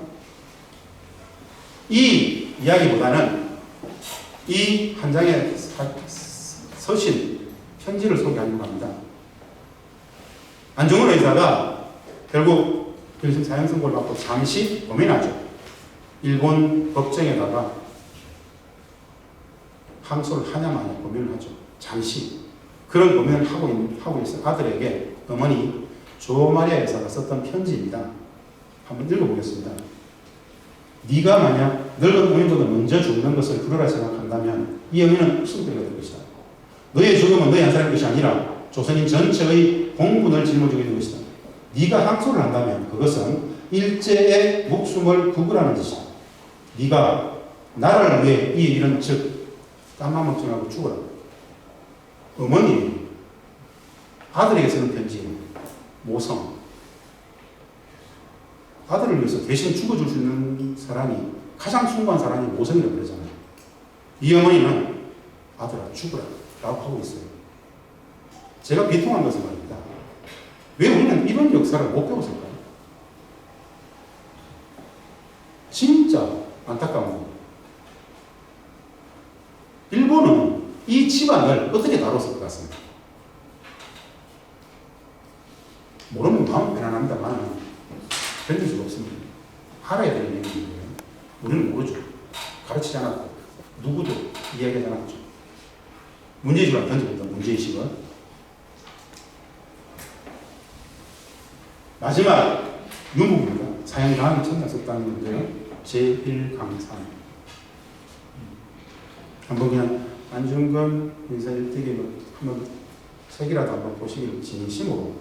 [SPEAKER 2] 이 이야기보다는 이 한 장의 서신, 편지를 소개하려고 합니다. 안중근 의사가 결국 1심 사형 선고를 받고 잠시 고민하죠. 일본 법정에다가 항소를 하냐마냐 고민을 하죠. 잠시. 그런 고민을 하고 있어 아들에게 어머니 조마리아 의사가 썼던 편지입니다. 한번 읽어보겠습니다. 네가 만약 늙은 오인족을 먼저 죽는 것을 그러라 생각한다면 이 영혼은 무슨 때가 될 것이다. 너의 죽음은 너의 한 사람의 것이 아니라 조선인 전체의 공분을 짊어지게 된 것이다. 네가 항소를 한다면 그것은 일제의 목숨을 구걸하는 짓이다. 네가 나라를 위해 이 일은 즉 땀만 먹지하고 죽어라. 어머니 아들에게 쓰는 편지 모성. 아들을 위해서 대신 죽어줄 수 있는 사람이 가장 숭고한 사람이 모성이라고 그러잖아요. 이 어머니는 아들아 죽어라 라고 하고 있어요. 제가 비통한 것은 말입니다. 왜 우리는 이런 역사를 못 배웠을까요? 진짜 안타까운 거. 일본은 이 집안을 어떻게 다뤘을 것 같습니다. 모르면 마음 편안합니다만 견딜 수가 없습니다. 알아야 되는 얘기인 거예요. 우리는 모르죠. 가르치지 않았고 누구도 이야기하지 않았죠. 문제의식을 던져봅니다. 문제의식을. 마지막 유목입니다. 사형 다음에 천장 썼다는 건데요. 제1강산. 한번 그냥 안중근 의사 일택에 한번 책이라도 한번 보시길 진심으로,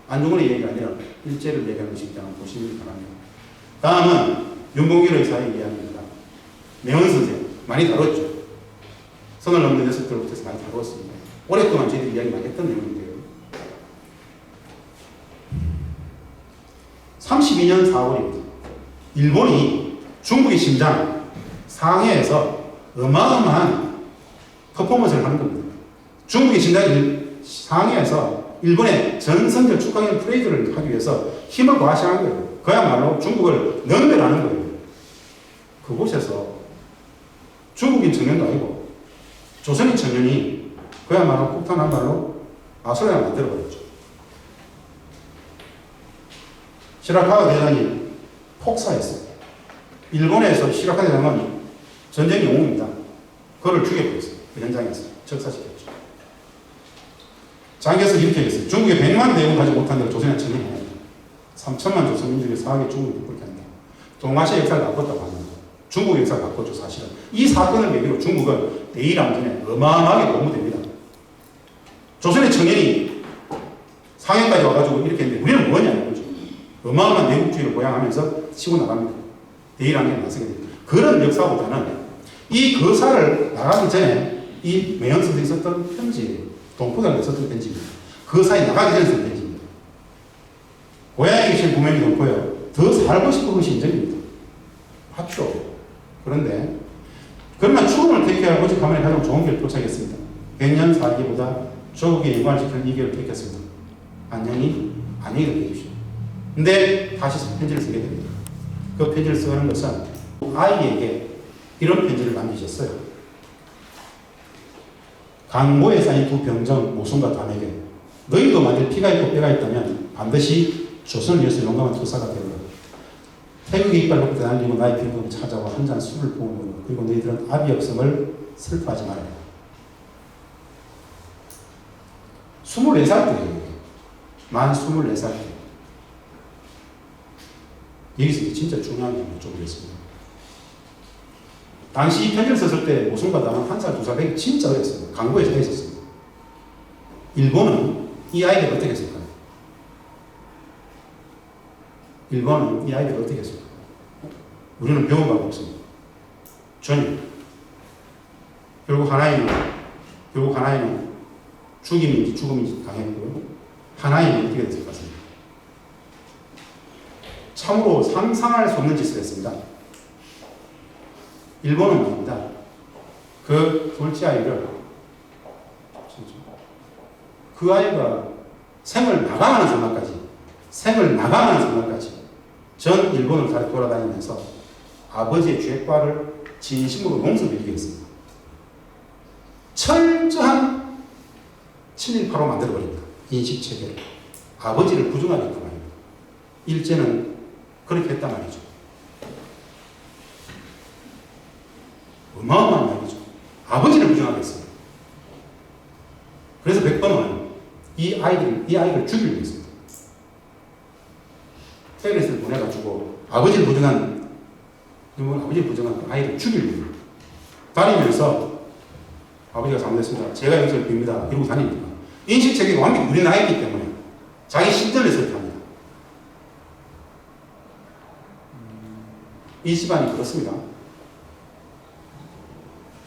[SPEAKER 2] 안중근의 얘기가 아니라 일제를 얘기하는 것이기 때문에 보시길 바랍니다. 다음은 윤봉길 의사의 이야기입니다. 명은 선생 많이 다뤘죠. 선을 넘는 녀석들부터 많이 다뤘습니다. 오랫동안 저희들이 이야기 많이 했던 내용인데요. 32년 4월입니다. 일본이 중국의 심장 상해에서 어마어마한 퍼포먼스를 하는 겁니다. 중국의 심장 상해에서 일본의 전성절 축하기념 프레이드를 하기 위해서 힘을 과시하는 거예요. 그야말로 중국을 능멸하는 거예요. 그곳에서 중국인 청년도 아니고 조선인 청년이 그야말로 폭탄한 말로 아수라를 만들어버렸죠. 시라카와 대장이 폭사했어요. 일본에서 시라카 대장은 전쟁 영웅입니다. 그를 죽여버렸어요. 그 현장에서 적사시켰죠. 장개석 이렇게 했어요. 중국에 100만 대군 가지 못한 조선의 청년이 아닙니다. 3천만 조선민족의 사학에 중국이 그렇게 한다. 동아시아 역사를 바꿨다고 합니다. 중국 역사를 바꿨죠, 사실은. 이 사건을 계기로 중국은 대일항전에 어마어마하게 도움됩니다. 조선의 청년이 상해까지 와가지고 이렇게 했는데 우리는 뭐냐는 거죠. 어마어마한 내국주의를 보양하면서 치고 나갑니다. 대일항전에 나서게 됩니다. 그런 역사보다는 이 거사를 나가기 전에 이 매연 선생이 썼던 편지, 동포들한테 썼던 편지입니다. 거사에 나가기 전에 썼던 편지입니다. 고향에 계신 부모님이 동포요. 더 살고 싶은 것이 인정입니다. 맞죠. 그런데 그러나 죽음을 택해야 오직 가만히 가장 좋은 길을 쫓아겠습니다. 100년 살기보다 조국의 영광을 지키는 이 길을 택했습니다. 안녕히 계십시오. 근데 다시 편지를 쓰게 됩니다. 그 편지를 쓰는 것은 아이에게 이런 편지를 남기셨어요. 강모에 쌓인 두 병정 모순과 담에게 너희도 만일 피가 있고 뼈가 있다면 반드시 조선을 위해서 용감한 투사가 되어라. 태극의 이빨 높이 날리고 나의 빈곤을 찾아와 한 잔 술을 부으므로 그리고 너희들은 아비 없음을 슬퍼하지 말아라. 24살 때예요. 만 24살 때. 여기서 진짜 중요한 게 여쭤보겠습니다. 당시 이 편지를 썼을 때 모순과 담은 1살, 2살 되기 진짜 어렸습니다. 강고에 서 있었습니다. 일본은 이 아이를 어떻게 했을까요? 일본은 이 아이를 어떻게 했을까요? 우리는 배운 바가 없습니다. 전혀. 결국 하나이는 죽음인지 당했고요. 하나이는 어떻게 됐을 것 같습니다. 참으로 상상할 수 없는 짓을 했습니다. 일본은 말입니다. 그 둘째 아이를, 그 아이가 생을 나가는 순간까지 전 일본을 잘 돌아다니면서 아버지의 죄과를 진심으로 용서드리게 했습니다. 철저한 친일파로 만들어버립니다. 인식체계를. 아버지를 부정하게끔 합니다. 일제는 그렇게 했단 말이죠. 어마어마한 말이죠. 아버지를 부정하겠습니다. 그래서 백범은 이 아이를 죽이려고 했습니다. 테레스를 보내가지고 아버지를 부정한 아이를 죽이려고 다니면서 아버지가 잘못했습니다. 제가 용서를 빕니다. 이러고 다닙니다. 인식체계가 완벽히 우리 나이기 때문에 자기 신들을 설득합니다. 이 집안이 그렇습니다.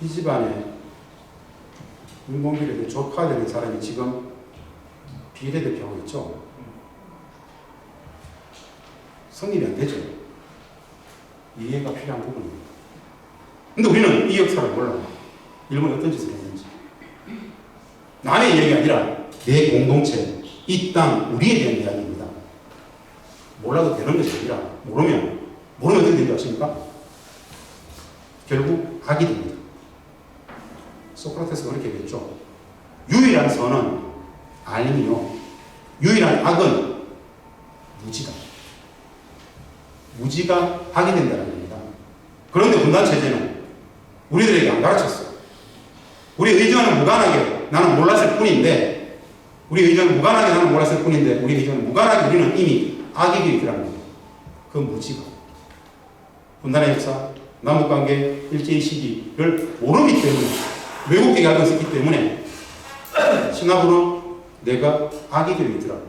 [SPEAKER 2] 이 집안에 윤봉길에게 조카 되는 사람이 지금 비례대표하고 있죠. 성립이 안 되죠. 이해가 필요한 부분입니다. 근데 우리는 이 역사를 몰라. 일본이 어떤 짓을 했는지. 남의 이야기가 아니라 내 공동체, 이 땅, 우리에 대한 이야기입니다. 몰라도 되는 것이 아니라 모르면 어떻게 되는지 아십니까? 결국 악이 됩니다. 소크라테스가 그렇게 얘기했죠. 유일한 선은 아니요. 유일한 악은 무지다. 무지가 악이 된다는 겁니다. 그런데 분단체제는 우리들에게 안 가르쳤어요. 우리 의견은 무관하게 나는 몰랐을 뿐인데, 우리 의견은 무관하게 나는 몰랐을 뿐인데, 우리 의견은 무관하게 우리는 이미 악의 길이 들어간 거예요. 그 무지가. 분단의 역사, 남북관계 일제의 시기를 모르기 때문에, 외국계 알고 있었기 때문에, 싱가포르는 내가 악의 길이 있더라.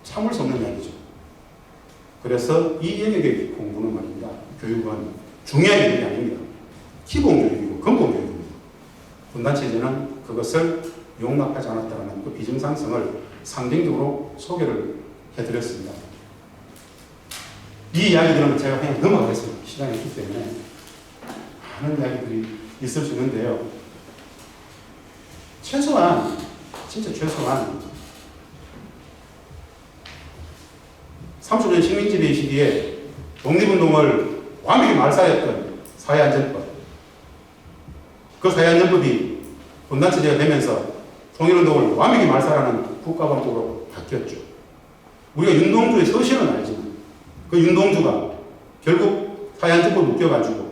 [SPEAKER 2] 참을 수 없는 이야기죠. 그래서 이 영역의 공부는 말입니다. 교육은 중요한 교육이 아닙니다. 기본 교육이고 근본 교육입니다. 분단체제는 그것을 용납하지 않았다는 그 비정상성을 상징적으로 소개를 해드렸습니다. 이 이야기들은 제가 그냥 넘어가겠습니다. 시간이 없기 때문에 많은 이야기들이 있을 수 있는데요. 최소한 진짜 최소한 30년 식민지배 시기에 독립운동을 완벽히 말살했던 사회안전법, 그 사회안전법이 분단체제가 되면서 통일운동을 완벽히 말살하는 국가방법으로 바뀌었죠. 우리가 윤동주의 서신은 알지만 그 윤동주가 결국 사회안전법을 웃겨가지고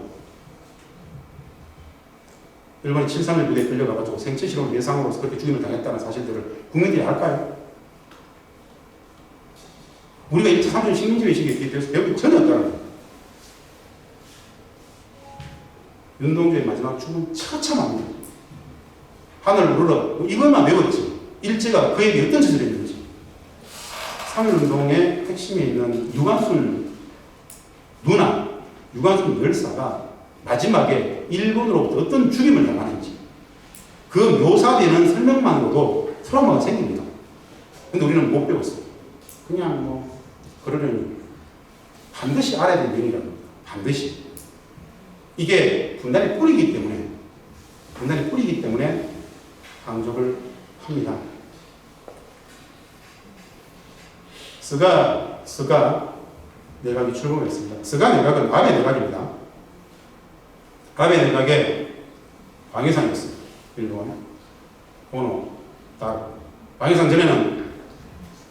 [SPEAKER 2] 일본이 7.3일 부대에 끌려가가지고 생체실험 예상으로서 그렇게 죽임을 당했다는 사실들을 국민들이 알까요? 우리가 1차3년 식민지배 시기에 대해서 배운 게 전혀 없다는 거예요. 윤동주의 마지막 죽음은 처참합니다. 하늘을 우러러 이것만 외웠지. 일제가 그에게 어떤 짓을 했는지. 3.1운동의 핵심에 있는 유관순 누나, 유관순 열사가 마지막에 일본으로부터 어떤 죽임을 당하는지 그 묘사되는 설명만으로도 트라우마가 생깁니다. 근데 우리는 못 배웠어요. 그냥 그러려니 반드시 알아야 될 내용이라는 겁니다. 반드시. 이게 분단의 뿌리이기 때문에 강조를 합니다. 스가 내각이 출범했습니다. 스가 내각은 아베 내각입니다. 아베 내각의 방위상이었습니다. 일본 오노 다 방위상 전에는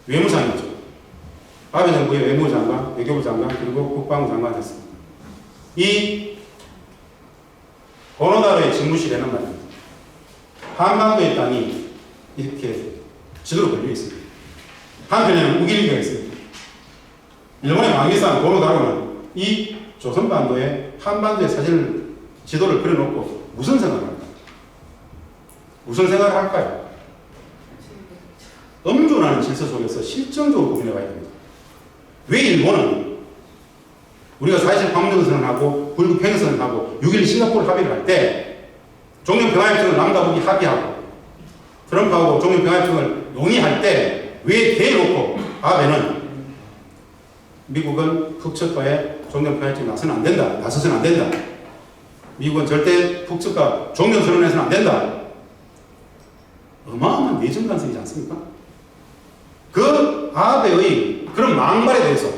[SPEAKER 2] 외무상이었죠. 아베 정부의 외무부 장관, 외교부 장관, 그리고 국방부 장관이었습니다. 이 오노다로의 직무실에는 말입니다. 한반도의 땅이 이렇게 지도로 걸려 있습니다. 한편에는 우길기가 있습니다. 일본의 방위상 오노다로는 이 조선반도의 한반도의 지도를 그려놓고 무슨 생각을 할까요? 무슨 생각을 할까요? 엄존하는 질서 속에서 실정적으로 고민해 봐야 됩니다. 왜 일본은 우리가 4.27 판문점선언하고 불국 평화선언하고 6.1 싱가포르 합의를 할 때 종전평화협정을 남과 북이 합의하고 트럼프하고 종전평화협정을 논의할 때 왜 대놓고 아베는 미국은 북측과의 종전평화협정에 나서서는 안 된다. 미국은 절대 북측과 종전선언해서는 안 된다. 어마어마한 내정 간섭이지 않습니까? 그 아베의 그런 망발에 대해서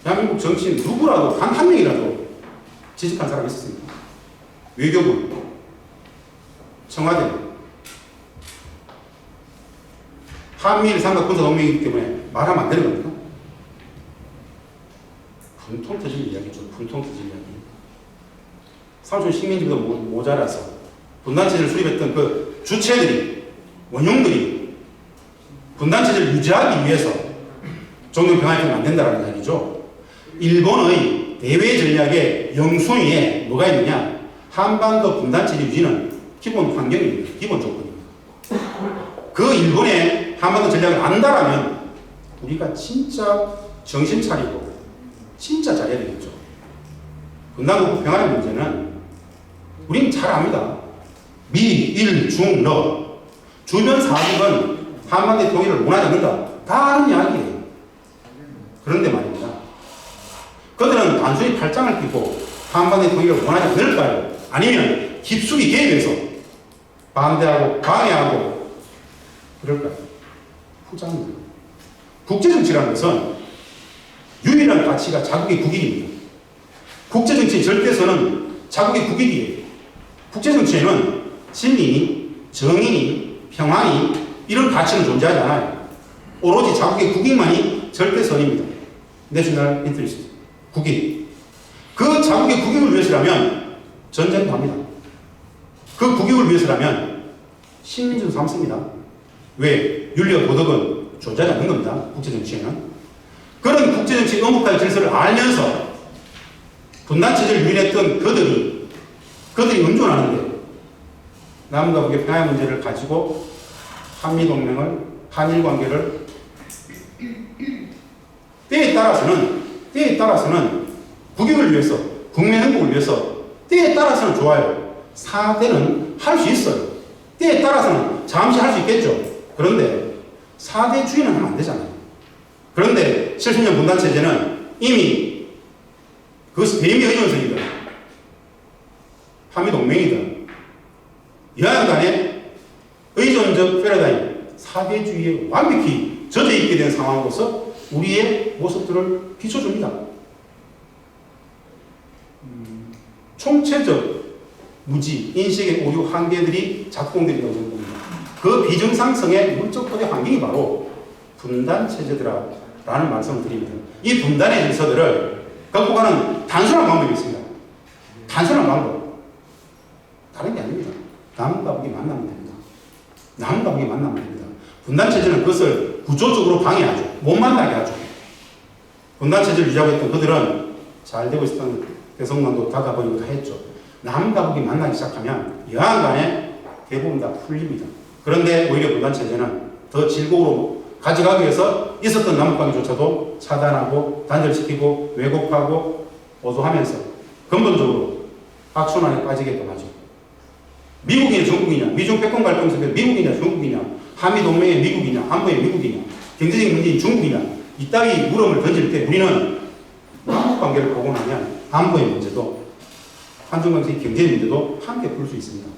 [SPEAKER 2] 대한민국 정치인 누구라도 단 한 명이라도 지적한 사람이 있었습니까? 외교부, 청와대, 한미일 삼각 군사동맹이기 때문에 말하면 안 되는 겁니까? 분통 터질 이야기죠. 분통 터질 이야기. 삼촌 식민지보다 모자라서 분단체제를 수립했던 그 주체들이, 원흉들이 분단체제를 유지하기 위해서 종전평화협정을 안 된다는 이야기죠. 일본의 대외 전략의 영순위에 뭐가 있느냐? 한반도 분단체제 유지는 기본 환경입니다. 기본 조건입니다. 그 일본의 한반도 전략을 안다라면 우리가 진짜 정신 차리고 진짜 잘해야 되겠죠. 분단국 평화의 문제는 우린 잘 압니다. 미, 일, 중, 러 주변 사국은 한반도의 통일을 원하지 않는다. 다 아는 이야기예요. 그런데 말입니다. 그들은 단순히 팔짱을 끼고 한반도의 통일을 원하지 않을까요? 아니면 깊숙이 개입해서 반대하고 방해하고 그럴까요? 후자입니다. 국제정치라는 것은 유일한 가치가 자국의 국익입니다. 국제정치의 절대선은 자국의 국익이에요. 국제정치에는 진리니, 정의니, 평화니 이런 가치는 존재하지 않아요. 오로지 자국의 국익만이 절대선입니다. 내셔널 인터리스트, 국익. 그 자국의 국익을 위해서라면 전쟁도 합니다. 그 국익을 위해서라면 식민지도 삼습니다. 왜? 윤리와 도덕은 존재하지 않는 겁니다. 국제정치에는. 그런 국제정치의 엄혹한 질서를 알면서 분단체제를 유인했던 그들이 은존하는데 남과 북의 평화의 문제를 가지고 한미동맹을, 한일관계를 때에 따라서는 국익을 위해서, 국민 행복을 위해서 때에 따라서는 좋아요. 사대는 할 수 있어요. 때에 따라서는 잠시 할 수 있겠죠. 그런데 사대 주의는 하면 안 되잖아요. 그런데 70년 분단체제는 이미 그것이 대미 의존성이든 한미동맹이든 여하간 간에 의존적 패러다임, 사대주의에 완벽히 젖어 있게 된 상황으로서 우리의 모습들을 비춰줍니다. 총체적 무지, 인식의 오류 한계들이 작동되리라고 봅니다. 그 비정상성의 물적 거대 환경이 바로 분단체제더라라는 말씀을 드립니다. 이 분단의 질서들을 극복하는 단순한 방법이 있습니다. 단순한 방법. 다른 게 아닙니다. 남과 북이 만나면 됩니다. 남과 북이 만나면 됩니다. 분단체제는 그것을 구조적으로 방해하죠. 못 만나게 하죠. 분단체제를 유지하고 있던 그들은 잘 되고 있었던 대성당도 닫아버리고 다 했죠. 남과 북이 만나기 시작하면 여하간 간에 대부분 다 풀립니다. 그런데 오히려 분단체제는 더 질곡으로 가져가기 위해서 있었던 남북관계조차도 차단하고 단절시키고 왜곡하고 보도하면서 근본적으로 악순환에 빠지게끔 하죠. 미국이냐 중국이냐, 미중 패권 갈등 속에 미국이냐 중국이냐, 한미동맹의 미국이냐, 한국의 미국이냐, 경제적인 문제인 중국이냐, 이따위 물음을 던질 때 우리는 남북관계를 보고 나면 안보의 문제도 한중관계 경제 문제도 함께 풀 수 있습니다.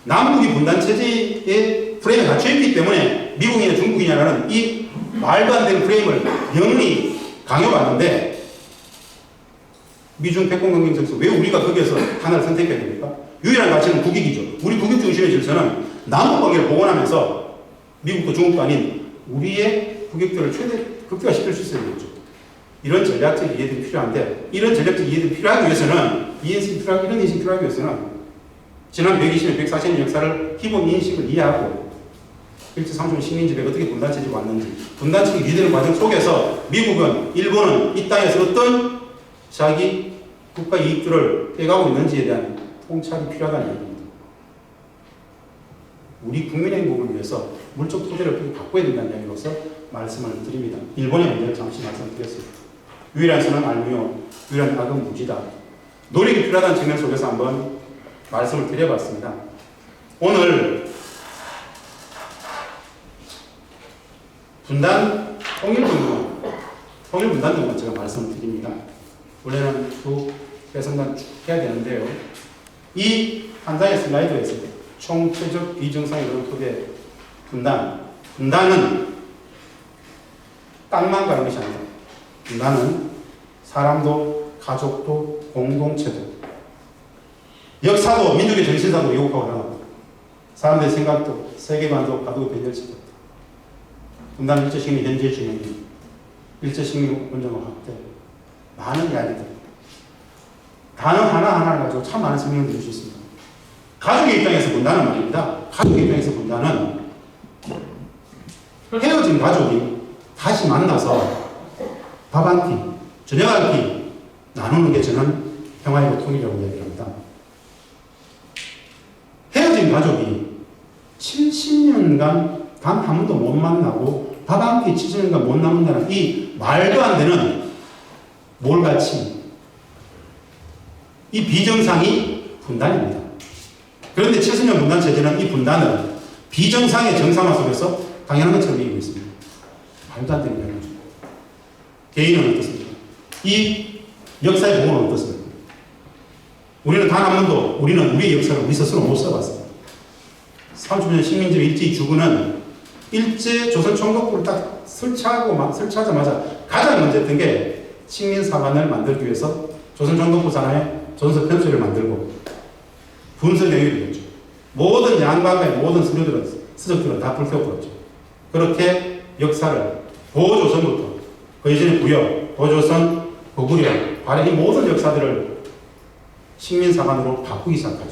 [SPEAKER 2] 남북이 분단체제의 프레임에 갇혀있기 때문에 미국이냐 중국이냐라는 이 말도 안 되는 프레임을 영리 강요받는데 미중 패권 경쟁 정서 왜 우리가 거기에서 하나를 선택해야 됩니까? 유일한 가치는 국익이죠. 우리 국익 중심의 질서는 남북 관계를 복원하면서 미국도 중국도 아닌 우리의 국익들을 최대 극대화시킬 수 있어야 되겠죠. 이런 전략적 이해들이 필요한데 이런 전략적 이해들이 필요하기 위해서는 이런 인식이 필요하기 위해서는 지난 120년, 140년 역사를 기본 인식을 이해하고 일제 상종 식민지배 어떻게 분단체제가 왔는지 분단체제가 유지되는 과정 속에서 미국은, 일본은 이 땅에서 어떤 자기 국가 이익들을 떼가고 있는지에 대한 통찰이 필요하다는 얘기입니다. 우리 국민의 행복을 위해서 물적 토대를 어떻게 바꿔야 된다는 이야기로서 말씀을 드립니다. 일본의 문제를 잠시 말씀드렸습니다. 유일한 선은 알미요, 유일한 악은 무지다. 노력이 필요하다는 측면 속에서 한번 말씀을 드려봤습니다. 오늘 분단 통일 분단 정도만 제가 말씀을 드립니다. 원래는 쭉 배선단 쭉 해야 되는데요. 이 한 장의 슬라이드에서 총체적 비정상의 토대 분단은 땅만 가는 것이 아니다. 분단은 사람도 가족도 공동체도 역사도 민족의 정신사도 왜곡하고 나가고 사람들의 생각도 세계관도 가두고 변절시켰다. 분단 일제식민 현재 진행, 일제식민 원정과 확대, 많은 이야기들, 단어 하나하나를 가지고 참 많은 설명을 드릴 수 있습니다. 가족의 입장에서 본다는 말입니다. 가족의 입장에서 본다는 헤어진 가족이 다시 만나서 밥 한 끼, 저녁 한 끼 나누는 게 저는 평화이고 통일이라고 이야기합니다. 헤어진 가족이 70년간 단 한 번도 못 만나고 밥 한 끼 7년간 못 남는다는 이 말도 안 되는 몰같이 이 비정상이 분단입니다. 그런데 70년 분단 체제는 이 분단을 비정상의 정상화 속에서 당연한 것처럼 이기고 있습니다. 말도 안 되는 거죠. 개인은 어떻습니까? 이 역사의 보고는 어떻습니까? 우리는 단 한 번도 우리는 우리의 역사를 우리 스스로 못 써봤습니다. 30년 식민지 일제히 주군은 일제 조선 총독부를 딱 설치하자마자 가장 먼저 했던 게 식민사관을 만들기 위해서 조선 총독부 산하에 조선서 편수를 만들고 분석 영역을 이었죠. 모든 양반과의 모든 서적들은 다 불태워버렸죠. 그렇게 역사를 고조선부터 그 이전의 부여, 고조선, 고구려, 발해 이 모든 역사들을 식민사관으로 바꾸기 시작하죠.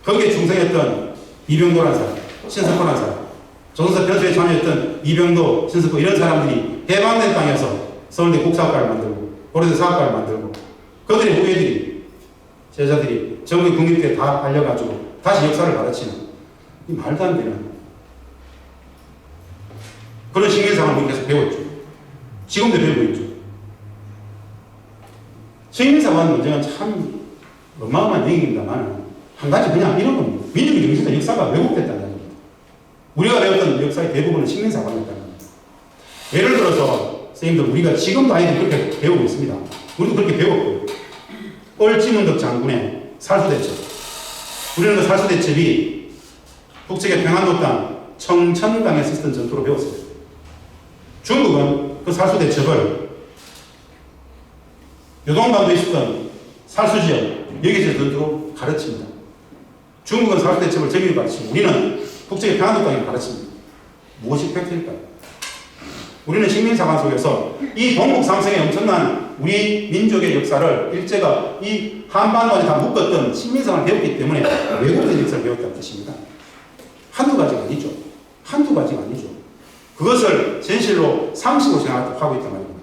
[SPEAKER 2] 거기에 충성했던 이병도라는 사람, 신석호라는 사람, 조선서 편수에 참여했던 이병도, 신석호 이런 사람들이 해방된 땅에서 서울대 국사학과를 만들고 고려대 사학과를 만들고 그들의 후예들이 제자들이 전국 국립대에 다 알려가지고 다시 역사를 가르치는 이 말도 안 되는 그런 식민사관을 계속 배웠죠. 지금도 배우고 있죠. 식민사관 문제는 참 어마어마한 얘기입니다만 한 가지 그냥 이런 겁니다. 민족의 정신과 역사가 왜곡됐다는 겁니다. 우리가 배웠던 역사의 대부분은 식민사관이었다는 겁니다. 예를 들어서 선생님들 우리가 지금도 아이들이 그렇게 배우고 있습니다. 우리도 그렇게 배웠고요. 얼지문덕 장군의 살수대첩. 우리는 그 살수대첩이 북측의 평안도 땅 청천강에서 있었던 전투로 배웠습니다. 중국은 그 살수대첩을 요동강도에 있었던 살수지역 여기서 전투로 가르칩니다. 중국은 살수대첩을 저기로 가르치고 우리는 북측의 평안도 땅에 가르칩니다. 무엇이 팩트일까요? 우리는 식민사관 속에서 이 동북 삼성의 엄청난 우리 민족의 역사를 일제가 이 한반도에 다 묶었던 식민사관을 배웠기 때문에 왜곡된 역사를 배웠다는 뜻입니다. 한두 가지가 아니죠. 한두 가지가 아니죠. 그것을 진실로 상식으로 생각하고 있단 말입니다.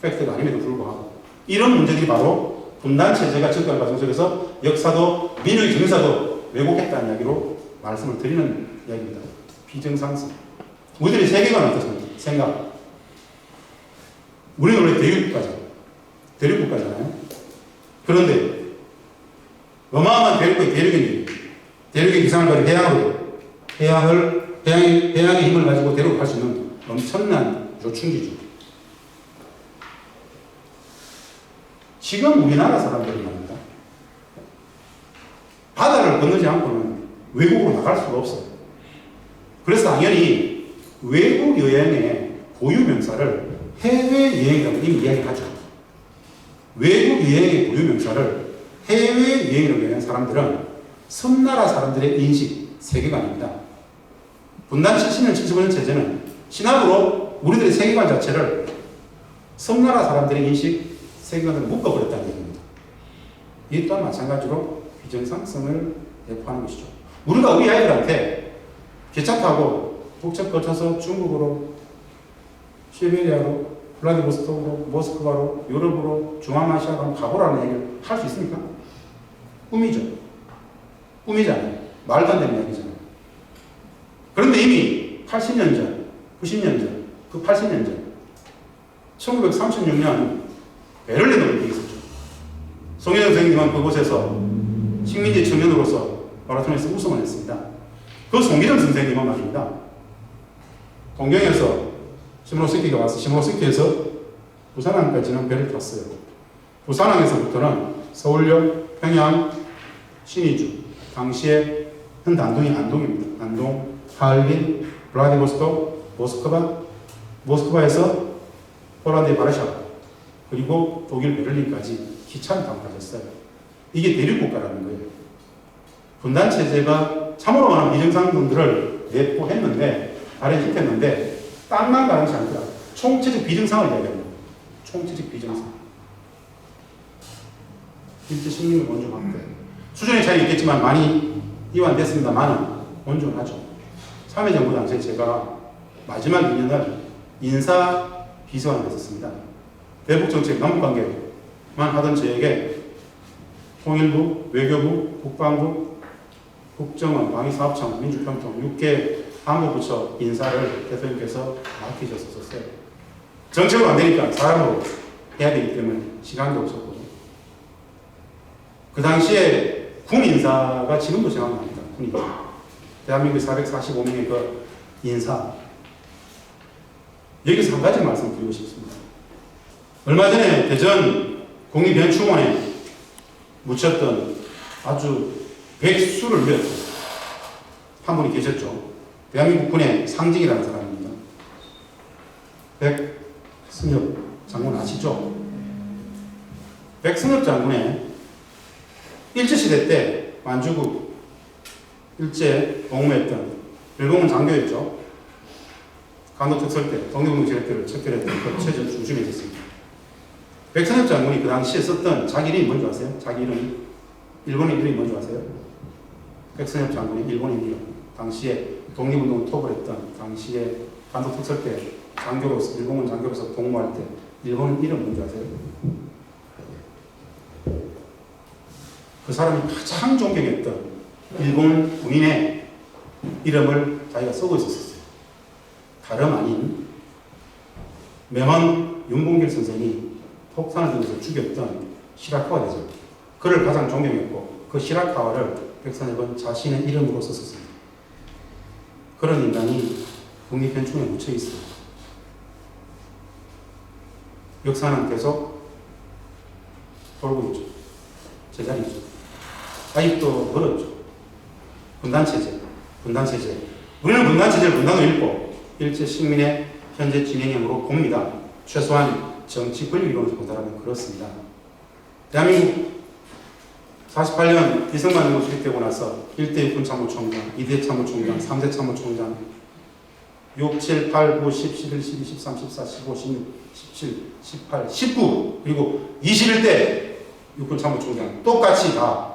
[SPEAKER 2] 팩트가 아님에도 불구하고. 이런 문제들이 바로 분단체제가 접근 과정 속에서 역사도 민족의 정사도 왜곡했다는 이야기로 말씀을 드리는 이야기입니다. 비정상성. 우리들의 세계관은 어떻습니까? 생각. 우리는 원래 대륙국가잖아요. 그런데 어마어마한 대륙의 기상을 가진 해양의 힘을 가지고 대륙을 갈 수 있는 엄청난 요충지죠. 지금 우리나라 사람들은 말입니다. 바다를 건너지 않고는 외국으로 나갈 수가 없어요. 그래서 당연히 외국 여행의 고유 명사를 해외여행이라고 이미 이야기하죠. 외국 여행의 고유 명사를 해외여행이라고 하는 사람들은 섬나라 사람들의 인식, 세계관입니다. 분단 70년, 75년 체제는 신학으로 우리들의 세계관 자체를 섬나라 사람들의 인식, 세계관으로 묶어버렸다는 얘기입니다. 이 또한 마찬가지로 비정상성을 내포하는 것이죠. 우리가 우리 아이들한테 기차 타고 북측 거쳐서 중국으로 시베리아로 블라디보스토크로 모스크바로 유럽으로 중앙아시아로 가보라는 얘기를 할 수 있습니까? 꿈이죠. 꿈이잖아요. 말도 안 되는 이야기잖아요. 그런데 이미 80년 전, 90년 전, 그 80년 전 1936년 베를린 올림픽이 있었죠. 송혜정 선생님은 그곳에서 식민지 청년으로서 마라톤에서 우승을 했습니다. 그 송혜정 선생님은 말입니다. 동경에서 시모노스키가 와서 시모노스키에서 부산항까지는 배를 탔어요. 부산항에서부터는 서울역, 평양, 신의주, 당시에 현 단둥이 안동입니다. 안동, 하얼빈, 블라디보스토크, 모스크바에서 폴란드의 바르샤바, 그리고 독일 베를린까지 기차를 타고 가셨어요. 이게 대륙국가라는 거예요. 분단체제가 참으로 많은 비정상분들을 내포했는데, 발행시켰는데, 땅만 가는 것이 아니라 총체적 비정상을 이야기합니다. 총체적 비정상. 일제 식민을 온전합니다. 수준의 차이 있겠지만 많이 이완됐습니다만은 온전하죠. 3회 정부 당시에 제가 마지막 2년을 인사 비서관을 했었습니다. 대북정책 남북관계만 하던 저에게 통일부, 외교부, 국방부, 국정원, 방위사업청, 민주평통 6개 안보부처 인사를 대통령께서 맡기셨었어요. 정책으로 안 되니까 사람으로 해야 되기 때문에 시간도 없었고. 그 당시에 군 인사가 지금도 생각납니다. 군 인사. 대한민국 445명의 그 인사. 여기서 한 가지 말씀드리고 싶습니다. 얼마 전에 대전 국립연충원에 묻혔던 아주 백수를 위했던 한 분이 계셨죠. 대한민국 군의 상징이라는 사람입니다. 백승엽 장군 아시죠? 백승엽 장군의 일제시대 때 만주국 일제 복무했던 일본군 장교였죠. 간도특설 때 독립운동 지렛 때를 척결했던 그 최저 중심에 있었습니다. 백승엽 장군이 그 당시에 썼던 자기 이름이 뭔지 아세요? 자기 이름이 일본인 이름이 뭔지 아세요? 백승엽 장군의 일본인 이름. 당시에 독립운동을 톱을 했던 당시에 간도특설 때 장교로서 일본군 장교로서 복무할 때 일본인 이름 뭔지 아세요? 그 사람이 가장 존경했던 일본 군인의 이름을 자기가 쓰고 있었어요. 다름 아닌 명원 윤봉길 선생이 폭탄을 들고서 죽였던 시라카와 대전. 그를 가장 존경했고 그 시라카와를 백선엽은 자신의 이름으로 썼었습니다. 그런 인간이 국립현충에 묻혀 있어요. 역사는 계속 돌고 있죠. 제자리죠. 아직도 멀었죠. 분단체제. 우리는 분단체제를 분단으로 읽고 일제 식민의 현재 진행형으로 봅니다. 최소한 정치 권력 이론에서 본다면 그렇습니다. 대한민국 48년 이승만 정부 수립되고 나서 1대 육군 참모총장, 2대 참모총장, 3대 참모총장, 6, 7, 8, 9, 10, 11, 12, 13, 14, 15, 16, 17, 18, 19 그리고 21대 육군 참모총장 똑같이 다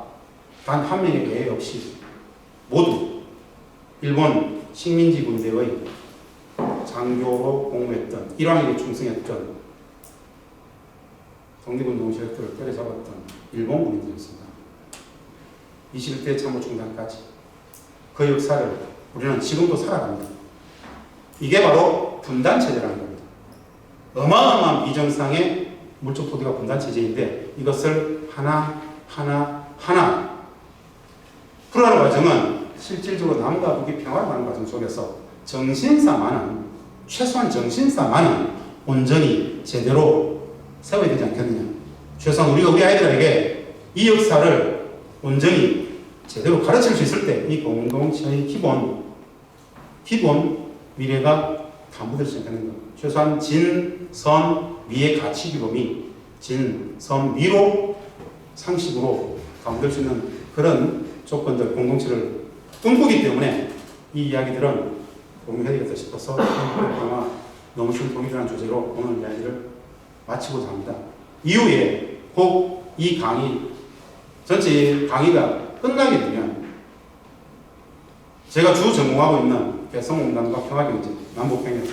[SPEAKER 2] 단 한 명의 외에 없이 모두 일본 식민지 군대의 장교로 복무했던 일왕에게 충성했던 독립운동 세력들을 때려잡았던 일본 군인들이었습니다. 21대 참모총장까지 그 역사를 우리는 지금도 살아갑니다. 이게 바로 분단체제라는 겁니다. 어마어마한 비정상의 물적 토대가 분단체제인데 이것을 하나 풀어가는 과정은 실질적으로 남과 북이 평화를 하는 과정 속에서 최소한 정신사만은 온전히 제대로 세워야 되지 않겠느냐. 최소한 우리가 우리 아이들에게 이 역사를 온전히 제대로 가르칠 수 있을 때 이 공동체의 기본 미래가 담보될 수 있다는 것. 최소한 진, 선, 미의 가치 규범이 진, 선, 미로 상식으로 담보될 수 있는 그런 조건들, 공동체를 꿈꾸기 때문에 이 이야기들은 공유해야 되겠다 싶어서 평화, 너무 쉬운 통일이라는 주제로 오늘 이야기를 마치고자 합니다. 이후에 꼭 이 강의, 전체 강의가 끝나게 되면 제가 주 전공하고 있는 개성공단과 평화경제, 남북경제,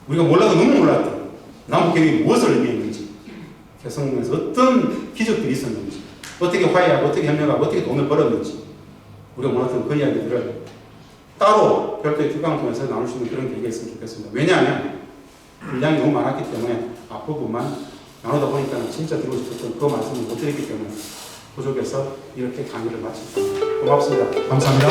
[SPEAKER 2] 우리가 몰라도 너무 몰랐던 남북경제가 무엇을 의미했는지, 개성공단에서 어떤 기적들이 있었는지, 어떻게 화해하고 어떻게 협력하고 어떻게 돈을 벌었는지 우리가 몰랐던 그 이야기들을 따로 별도의 특강을 통해서 나눌 수 있는 그런 계기가 있으면 좋겠습니다. 왜냐하면 분량이 너무 많았기 때문에 앞부분만 나누다 보니까 진짜 드리고 싶었던 그 말씀을 못 드렸기 때문에 부족해서 이렇게 강의를 마칩니다. 고맙습니다. 감사합니다.